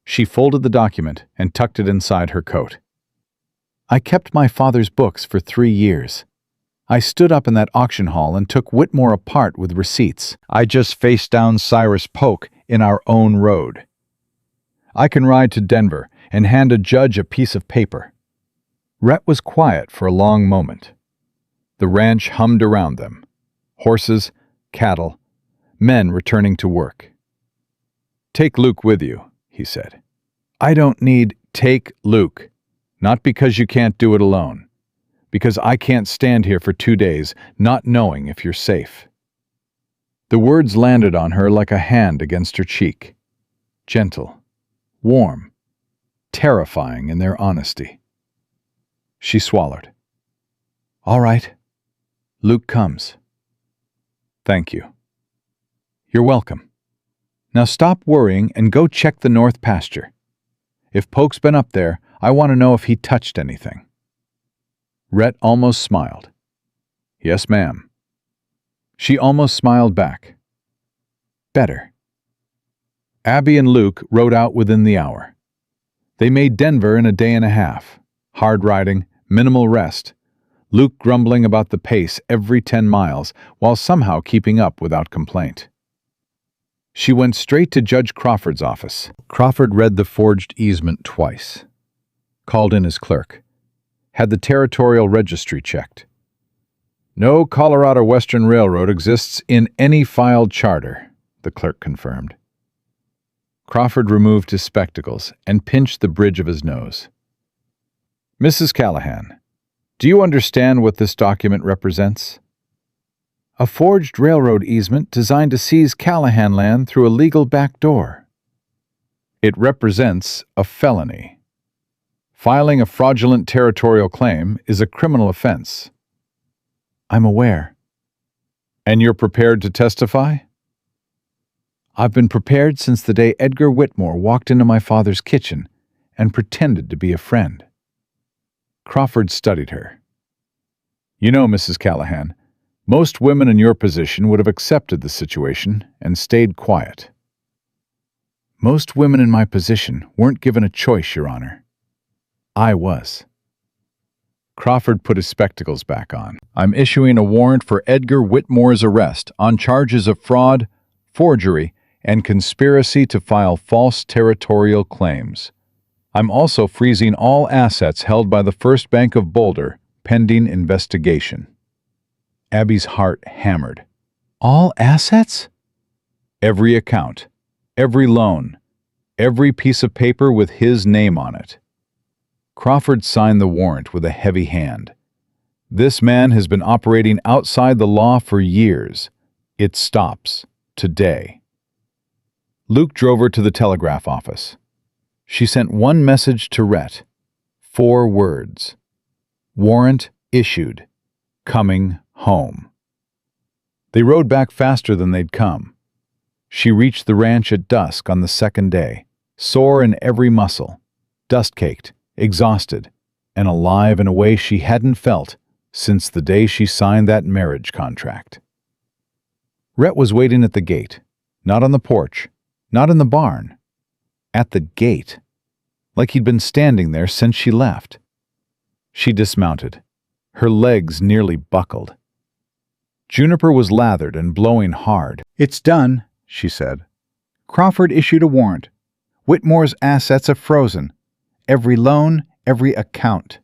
She folded the document and tucked it inside her coat. "I kept my father's books for 3 years. I stood up in that auction hall and took Whitmore apart with receipts. I just faced down Cyrus Polk in our own road. I can ride to Denver and hand a judge a piece of paper." Rhett was quiet for a long moment. The ranch hummed around them. Horses, cattle, men returning to work. "Take Luke with you," he said. "I don't need—" "Take Luke. Not because you can't do it alone. Because I can't stand here for 2 days not knowing if you're safe." The words landed on her like a hand against her cheek. Gentle, warm, terrifying in their honesty. She swallowed. "All right. Luke comes." "Thank you." "You're welcome. Now stop worrying and go check the north pasture. If Polk's been up there, I want to know if he touched anything." Rhett almost smiled. "Yes, ma'am." She almost smiled back. "Better." Abby and Luke rode out within the hour. They made Denver in a day and a half. Hard riding, minimal rest. Luke grumbling about the pace every 10 miles while somehow keeping up without complaint. She went straight to Judge Crawford's office. Crawford read the forged easement twice. Called in his clerk. Had the territorial registry checked. "No Colorado Western Railroad exists in any filed charter," the clerk confirmed. Crawford removed his spectacles and pinched the bridge of his nose. "Mrs. Callahan, do you understand what this document represents?" "A forged railroad easement designed to seize Callahan land through a legal back door." "It represents a felony. Filing a fraudulent territorial claim is a criminal offense." "I'm aware." "And you're prepared to testify?" "I've been prepared since the day Edgar Whitmore walked into my father's kitchen and pretended to be a friend." Crawford studied her. "You know, Mrs. Callahan, most women in your position would have accepted the situation and stayed quiet." "Most women in my position weren't given a choice, Your Honor. I was." Crawford put his spectacles back on. "I'm issuing a warrant for Edgar Whitmore's arrest on charges of fraud, forgery, and conspiracy to file false territorial claims. I'm also freezing all assets held by the First Bank of Boulder, pending investigation." Abby's heart hammered. "All assets?" "Every account, every loan, every piece of paper with his name on it." Crawford signed the warrant with a heavy hand. "This man has been operating outside the law for years. It stops today." Luke drove her to the telegraph office. She sent one message to Rhett. 4 words. "Warrant issued. Coming home." They rode back faster than they'd come. She reached the ranch at dusk on the second day, sore in every muscle, dust-caked, exhausted, and alive in a way she hadn't felt since the day she signed that marriage contract. Rhett was waiting at the gate, not on the porch, not in the barn. At the gate, like he'd been standing there since she left. She dismounted. Her legs nearly buckled. Juniper was lathered and blowing hard. "It's done," she said. "Crawford issued a warrant. Whitmore's assets are frozen. Every loan, every account."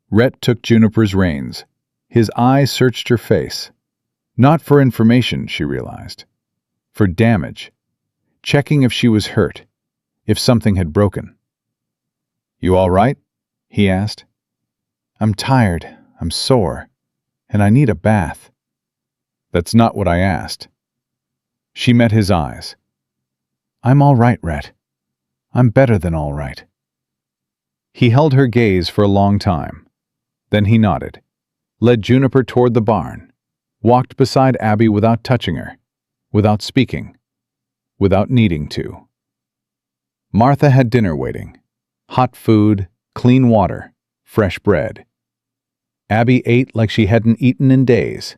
Rhett took Juniper's reins. His eyes searched her face. Not for information, she realized. For damage. Checking if she was hurt. If something had broken. "You all right?" he asked. "I'm tired. I'm sore. And I need a bath." "That's not what I asked." She met his eyes. "I'm all right, Rhett. I'm better than all right." He held her gaze for a long time. Then he nodded, led Juniper toward the barn, walked beside Abby without touching her, without speaking, without needing to. Martha had dinner waiting. Hot food, clean water, fresh bread. Abby ate like she hadn't eaten in days,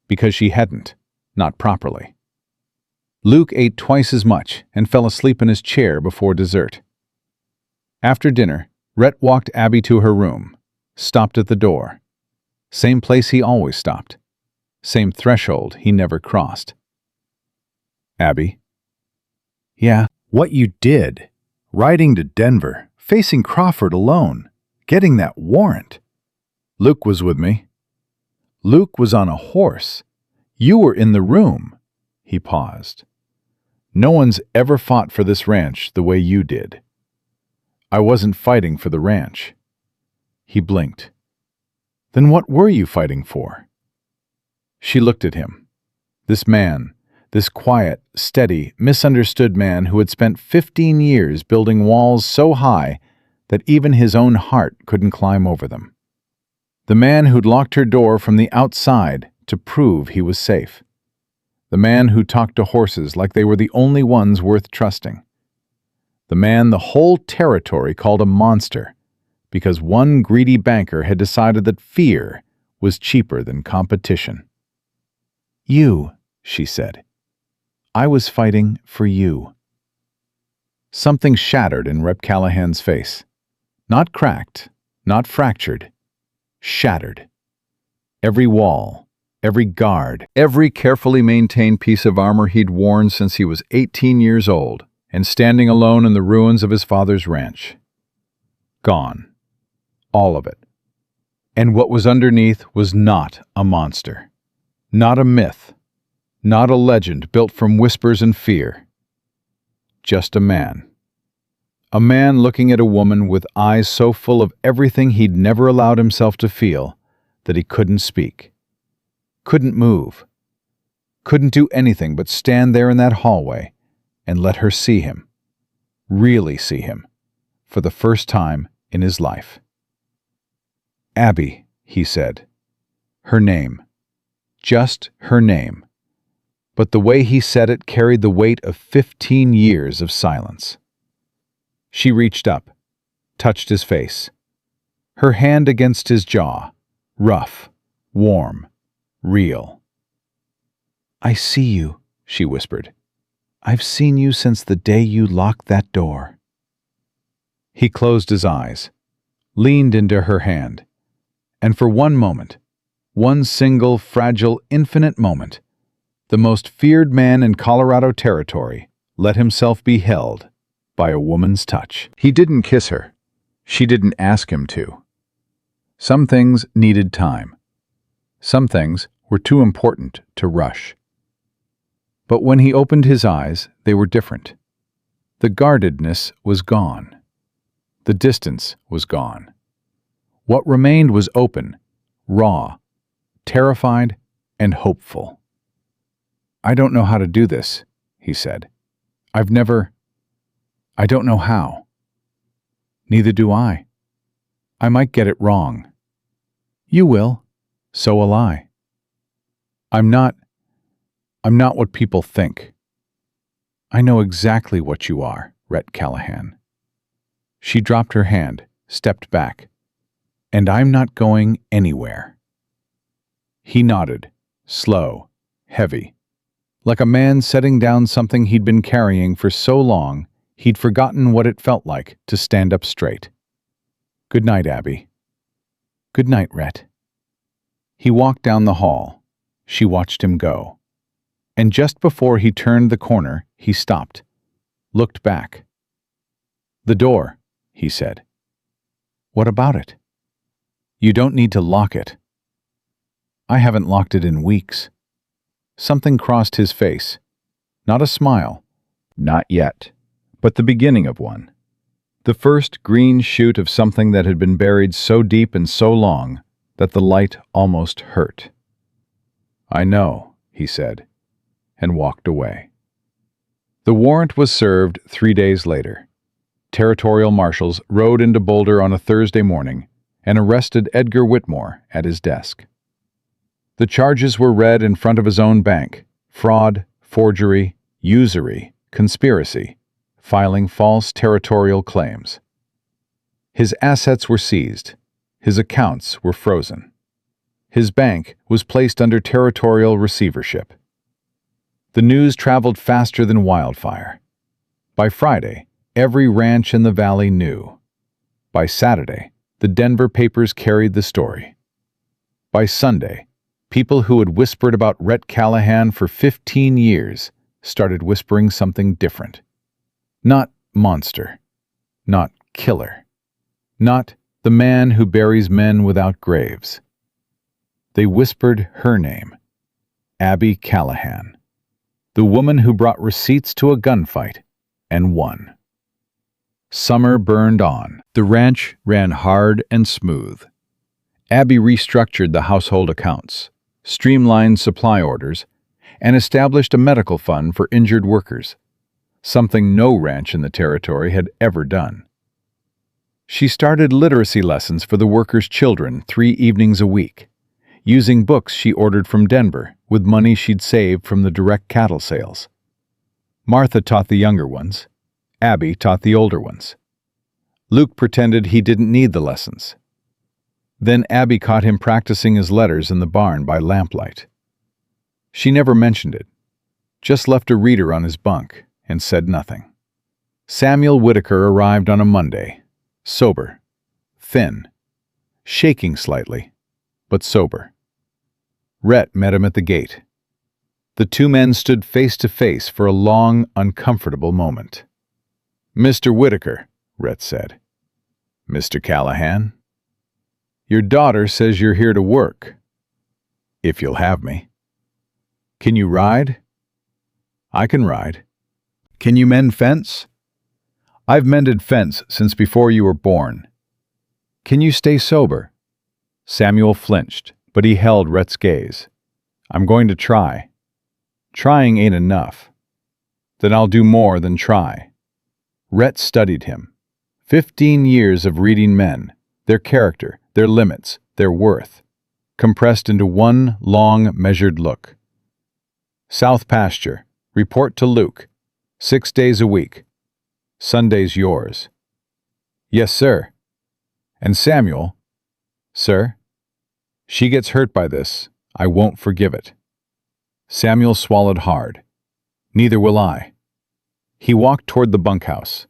because she hadn't, not properly. Luke ate twice as much and fell asleep in his chair before dessert. After dinner, Rhett walked Abby to her room, stopped at the door. Same place he always stopped. Same threshold he never crossed. "Abby?" "Yeah, what you did. Riding to Denver, facing Crawford alone, getting that warrant. Luke was with me. Luke was on a horse. You were in the room." He paused. "No one's ever fought for this ranch the way you did." "I wasn't fighting for the ranch." He blinked. "Then what were you fighting for?" She looked at him. This man, this quiet, steady, misunderstood man who had spent 15 years building walls so high that even his own heart couldn't climb over them. The man who'd locked her door from the outside to prove he was safe. The man who talked to horses like they were the only ones worth trusting. The man the whole territory called a monster because one greedy banker had decided that fear was cheaper than competition. "You," she said. "I was fighting for you." Something shattered in Rep. Callahan's face. Not cracked, not fractured. Shattered. Every wall, every guard, every carefully maintained piece of armor he'd worn since he was 18 years old and standing alone in the ruins of his father's ranch. Gone. All of it. And what was underneath was not a monster. Not a myth. Not a legend built from whispers and fear. Just a man. A man looking at a woman with eyes so full of everything he'd never allowed himself to feel that he couldn't speak. Couldn't move. Couldn't do anything but stand there in that hallway and let her see him. Really see him. For the first time in his life. "Abby," he said. Her name. Just her name. But the way he said it carried the weight of 15 years of silence. She reached up, touched his face. Her hand against his jaw. Rough, warm, real. "I see you," she whispered. "I've seen you since the day you locked that door." He closed his eyes, leaned into her hand, and for one moment, one single, fragile, infinite moment, the most feared man in Colorado territory let himself be held by a woman's touch. He didn't kiss her. She didn't ask him to. Some things needed time. Some things were too important to rush. But when he opened his eyes, they were different. The guardedness was gone. The distance was gone. What remained was open, raw, terrified, and hopeful. "I don't know how to do this," he said. I don't know how." "Neither do I. I might get it wrong." "You will. So will I." I'm not what people think." "I know exactly what you are, Rhett Callahan." She dropped her hand, stepped back. "And I'm not going anywhere." He nodded, slow, heavy, like a man setting down something he'd been carrying for so long he'd forgotten what it felt like to stand up straight. "Good night, Abby." "Good night, Rhett." He walked down the hall. She watched him go. And just before he turned the corner, he stopped, looked back. "The door," he said. "What about it?" "You don't need to lock it." I haven't locked it in weeks." Something crossed his face. Not a smile. Not yet, but the beginning of one. The first green shoot of something that had been buried so deep and so long that the light almost hurt. "I know," he said, and walked away. The warrant was served 3 days later. Territorial marshals rode into Boulder on a Thursday morning and arrested Edgar Whitmore at his desk. The charges were read in front of his own bank: fraud, forgery, usury, conspiracy, filing false territorial claims. His assets were seized. His accounts were frozen. His bank was placed under territorial receivership. The news traveled faster than wildfire. By Friday, every ranch in the valley knew. By Saturday, the Denver papers carried the story. By Sunday, people who had whispered about Rhett Callahan for 15 years started whispering something different. Not monster. Not killer. Not the man who buries men without graves. They whispered her name, Abby Callahan, the woman who brought receipts to a gunfight and won. Summer burned on. The ranch ran hard and smooth. Abby restructured the household accounts, streamlined supply orders, and established a medical fund for injured workers, something no ranch in the territory had ever done. She started literacy lessons for the workers' children 3 evenings a week, using books she ordered from Denver with money she'd saved from the direct cattle sales. Martha taught the younger ones. Abby taught the older ones. Luke pretended he didn't need the lessons. Then Abby caught him practicing his letters in the barn by lamplight. She never mentioned it, just left a reader on his bunk and said nothing. Samuel Whitaker arrived on a Monday, sober, thin, shaking slightly, but sober. Rhett met him at the gate. The two men stood face to face for a long, uncomfortable moment. "Mr. Whitaker," Rhett said. "Mr. Callahan? Your daughter says you're here to work. If you'll have me. Can you ride?" "I can ride." "Can you mend fence?" "I've mended fence since before you were born." "Can you stay sober?" Samuel flinched, but he held Rhett's gaze. "I'm going to try." "Trying ain't enough." "Then I'll do more than try." Rhett studied him. 15 years of reading men, their character, their limits, their worth, compressed into one long, measured look. "South pasture. Report to Luke. 6 days a week. Sunday's yours." "Yes, sir." "And Samuel." "Sir?" "She gets hurt by this. I won't forgive it." Samuel swallowed hard. "Neither will I." He walked toward the bunkhouse.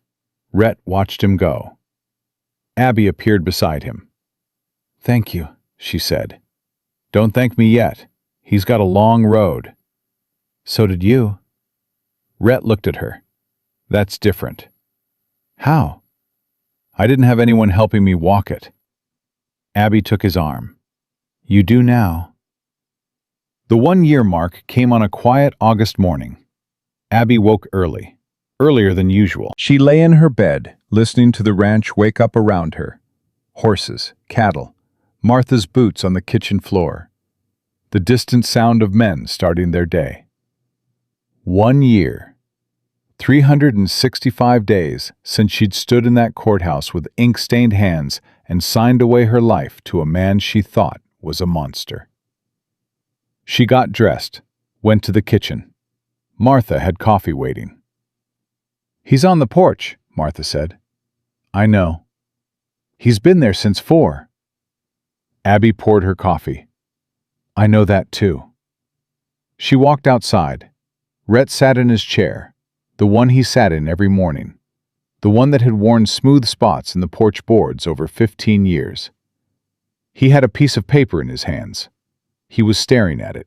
Rhett watched him go. Abby appeared beside him. "Thank you," she said. "Don't thank me yet. He's got a long road." "So did you." Rhett looked at her. "That's different." "How?" "I didn't have anyone helping me walk it." Abby took his arm. "You do now." The 1-year mark came on a quiet August morning. Abby woke early, earlier than usual. She lay in her bed, listening to the ranch wake up around her. Horses, cattle, Martha's boots on the kitchen floor. The distant sound of men starting their day. 1 year. 365 days since she'd stood in that courthouse with ink-stained hands and signed away her life to a man she thought was a monster. She got dressed, went to the kitchen. Martha had coffee waiting. "He's on the porch," Martha said. "I know." "He's been there since 4. Abby poured her coffee. "I know that too." She walked outside. Rhett sat in his chair, the one he sat in every morning, the one that had worn smooth spots in the porch boards over 15 years. He had a piece of paper in his hands. He was staring at it.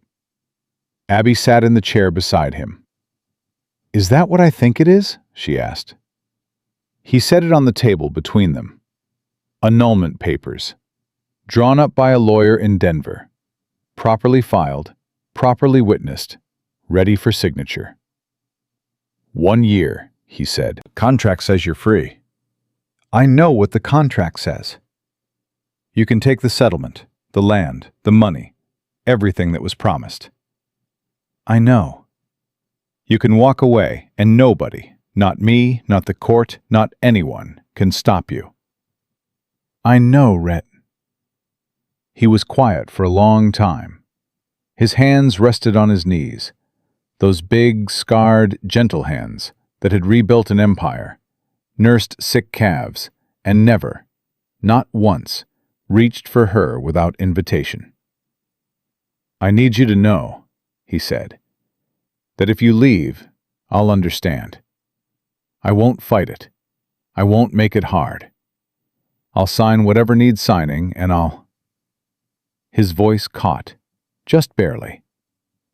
Abby sat in the chair beside him. "Is that what I think it is?" she asked. He set it on the table between them. Annulment papers. Drawn up by a lawyer in Denver. properly filed, properly witnessed, ready for signature. 1 year, he said. Contract says you're free. I know what the contract says. You can take the settlement, the land, the money, everything that was promised. I know. You can walk away, and nobody, not me, not the court, not anyone, can stop you. I know, Rhett. He was quiet for a long time. His hands rested on his knees, those big, scarred, gentle hands that had rebuilt an empire, nursed sick calves, and never, not once, reached for her without invitation. I need you to know, he said, that if you leave, I'll understand. I won't fight it. I won't make it hard. I'll sign whatever needs signing, and I'll... His voice caught, just barely.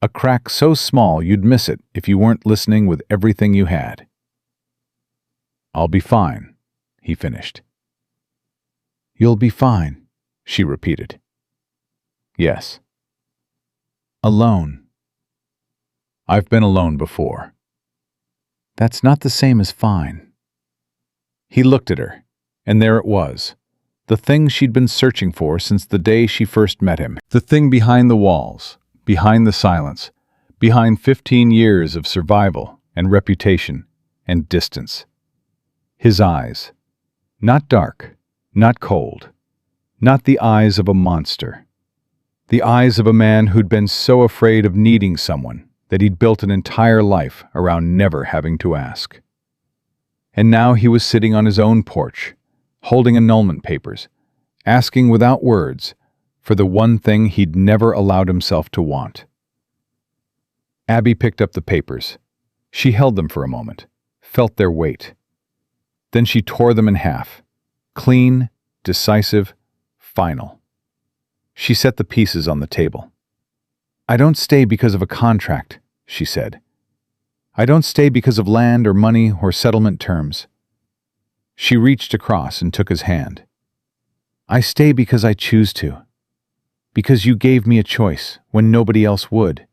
A crack so small you'd miss it if you weren't listening with everything you had. I'll be fine, he finished. You'll be fine, she repeated. Yes. Alone. I've been alone before. That's not the same as fine. He looked at her, and there it was, the thing she'd been searching for since the day she first met him. The thing behind the walls, behind the silence, behind 15 years of survival and reputation and distance. His eyes, not dark, not cold, not the eyes of a monster. The eyes of a man who'd been so afraid of needing someone that he'd built an entire life around never having to ask. And now he was sitting on his own porch, holding annulment papers, asking without words for the one thing he'd never allowed himself to want. Abby picked up the papers. She held them for a moment, felt their weight. Then she tore them in half, clean, decisive, final. She set the pieces on the table. I don't stay because of a contract, she said. I don't stay because of land or money or settlement terms. She reached across and took his hand. I stay because I choose to. Because you gave me a choice when nobody else would.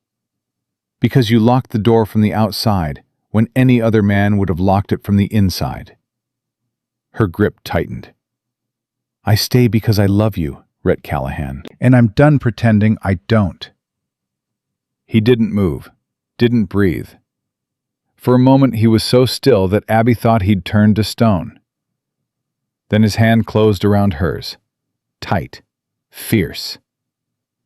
Because you locked the door from the outside when any other man would have locked it from the inside. Her grip tightened. I stay because I love you, Rhett Callahan, and I'm done pretending I don't. He didn't move, didn't breathe. For a moment he was so still that Abby thought he'd turned to stone. Then his hand closed around hers, tight, fierce.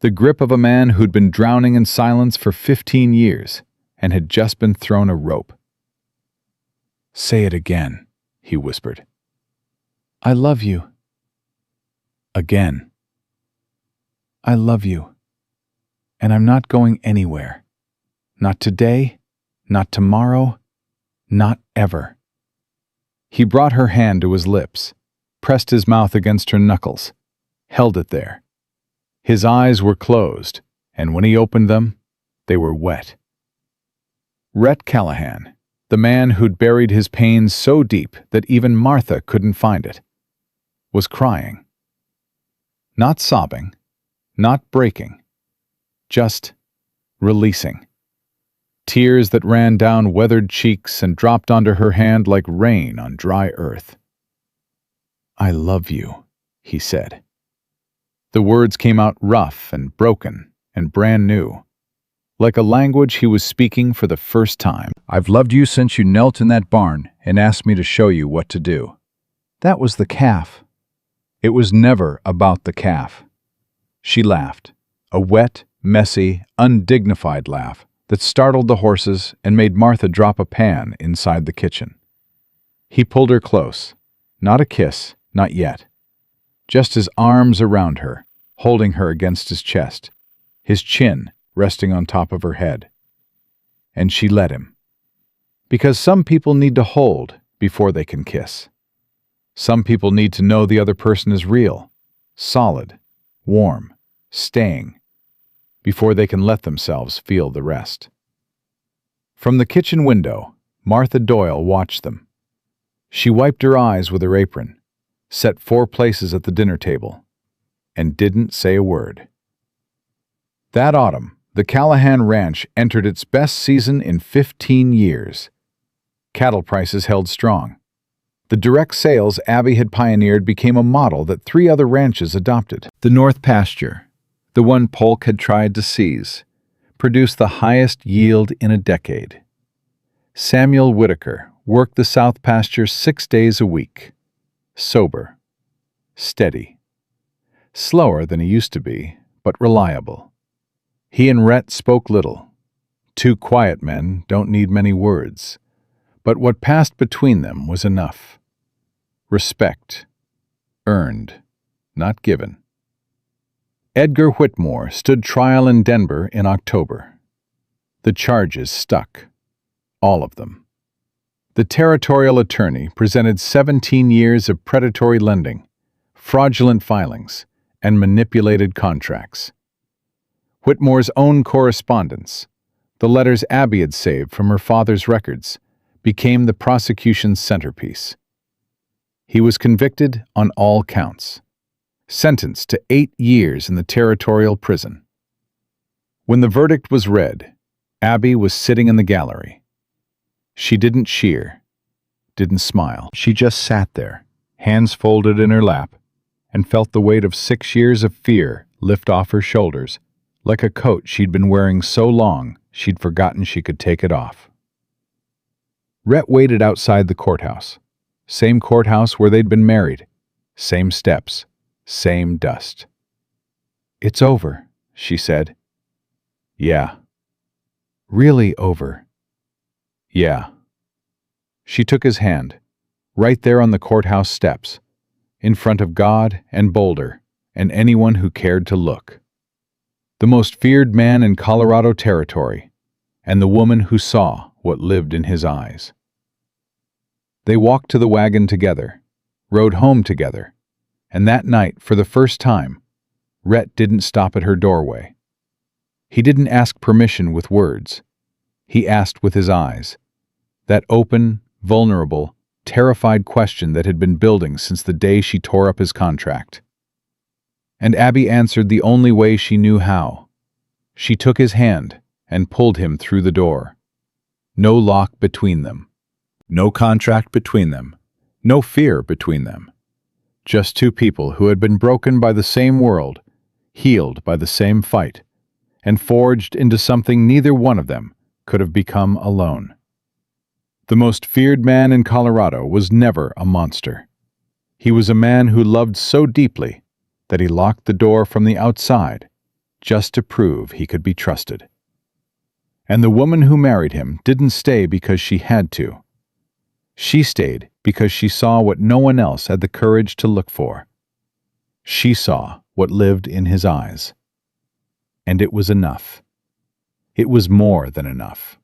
The grip of a man who'd been drowning in silence for 15 years and had just been thrown a rope. Say it again, he whispered. I love you. Again. I love you. And I'm not going anywhere. Not today, not tomorrow, not ever. He brought her hand to his lips, pressed his mouth against her knuckles, held it there. His eyes were closed, and when he opened them, they were wet. Rhett Callahan, the man who'd buried his pain so deep that even Martha couldn't find it, was crying. Not sobbing, not breaking, just releasing. Tears that ran down weathered cheeks and dropped onto her hand like rain on dry earth. I love you, he said. The words came out rough and broken and brand new, like a language he was speaking for the first time. I've loved you since you knelt in that barn and asked me to show you what to do. That was the calf. It was never about the calf. She laughed, a wet, messy, undignified laugh that startled the horses and made Martha drop a pan inside the kitchen. He pulled her close. Not a kiss, not yet. Just his arms around her, holding her against his chest, his chin resting on top of her head. And she let him. Because some people need to hold before they can kiss. Some people need to know the other person is real, solid, warm, staying, before they can let themselves feel the rest. From the kitchen window, Martha Doyle watched them. She wiped her eyes with her apron, set 4 places at the dinner table, and didn't say a word. That autumn, the Callahan Ranch entered its best season in 15 years. Cattle prices held strong. The direct sales Abby had pioneered became a model that 3 other ranches adopted. The North Pasture, the one Polk had tried to seize, produced the highest yield in a decade. Samuel Whitaker worked the South Pasture 6 days a week. Sober, steady, slower than he used to be, but reliable. He and Rhett spoke little. 2 quiet men don't need many words, but what passed between them was enough. Respect, earned, not given. Edgar Whitmore stood trial in Denver in October. The charges stuck, all of them. The territorial attorney presented 17 years of predatory lending, fraudulent filings, and manipulated contracts. Whitmore's own correspondence, the letters Abby had saved from her father's records, became the prosecution's centerpiece. He was convicted on all counts, sentenced to 8 years in the territorial prison. When the verdict was read, Abby was sitting in the gallery. She didn't cheer, didn't smile. She just sat there, hands folded in her lap, and felt the weight of 6 years of fear lift off her shoulders, like a coat she'd been wearing so long she'd forgotten she could take it off. Rhett waited outside the courthouse, same courthouse where they'd been married, same steps, same dust. "It's over," she said. "Yeah." "Really over?" "Yeah." She took his hand, right there on the courthouse steps, in front of God and Boulder and anyone who cared to look. The most feared man in Colorado Territory, and the woman who saw what lived in his eyes. They walked to the wagon together, rode home together, and that night, for the first time, Rhett didn't stop at her doorway. He didn't ask permission with words. He asked with his eyes, that open, vulnerable, terrified question that had been building since the day she tore up his contract. And Abby answered the only way she knew how. She took his hand and pulled him through the door. No lock between them. No contract between them. No fear between them. Just 2 people who had been broken by the same world, healed by the same fight, and forged into something neither one of them could have become alone. The most feared man in Colorado was never a monster. He was a man who loved so deeply that he locked the door from the outside just to prove he could be trusted. And the woman who married him didn't stay because she had to. She stayed because she saw what no one else had the courage to look for. She saw what lived in his eyes. And it was enough. It was more than enough.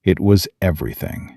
It was everything.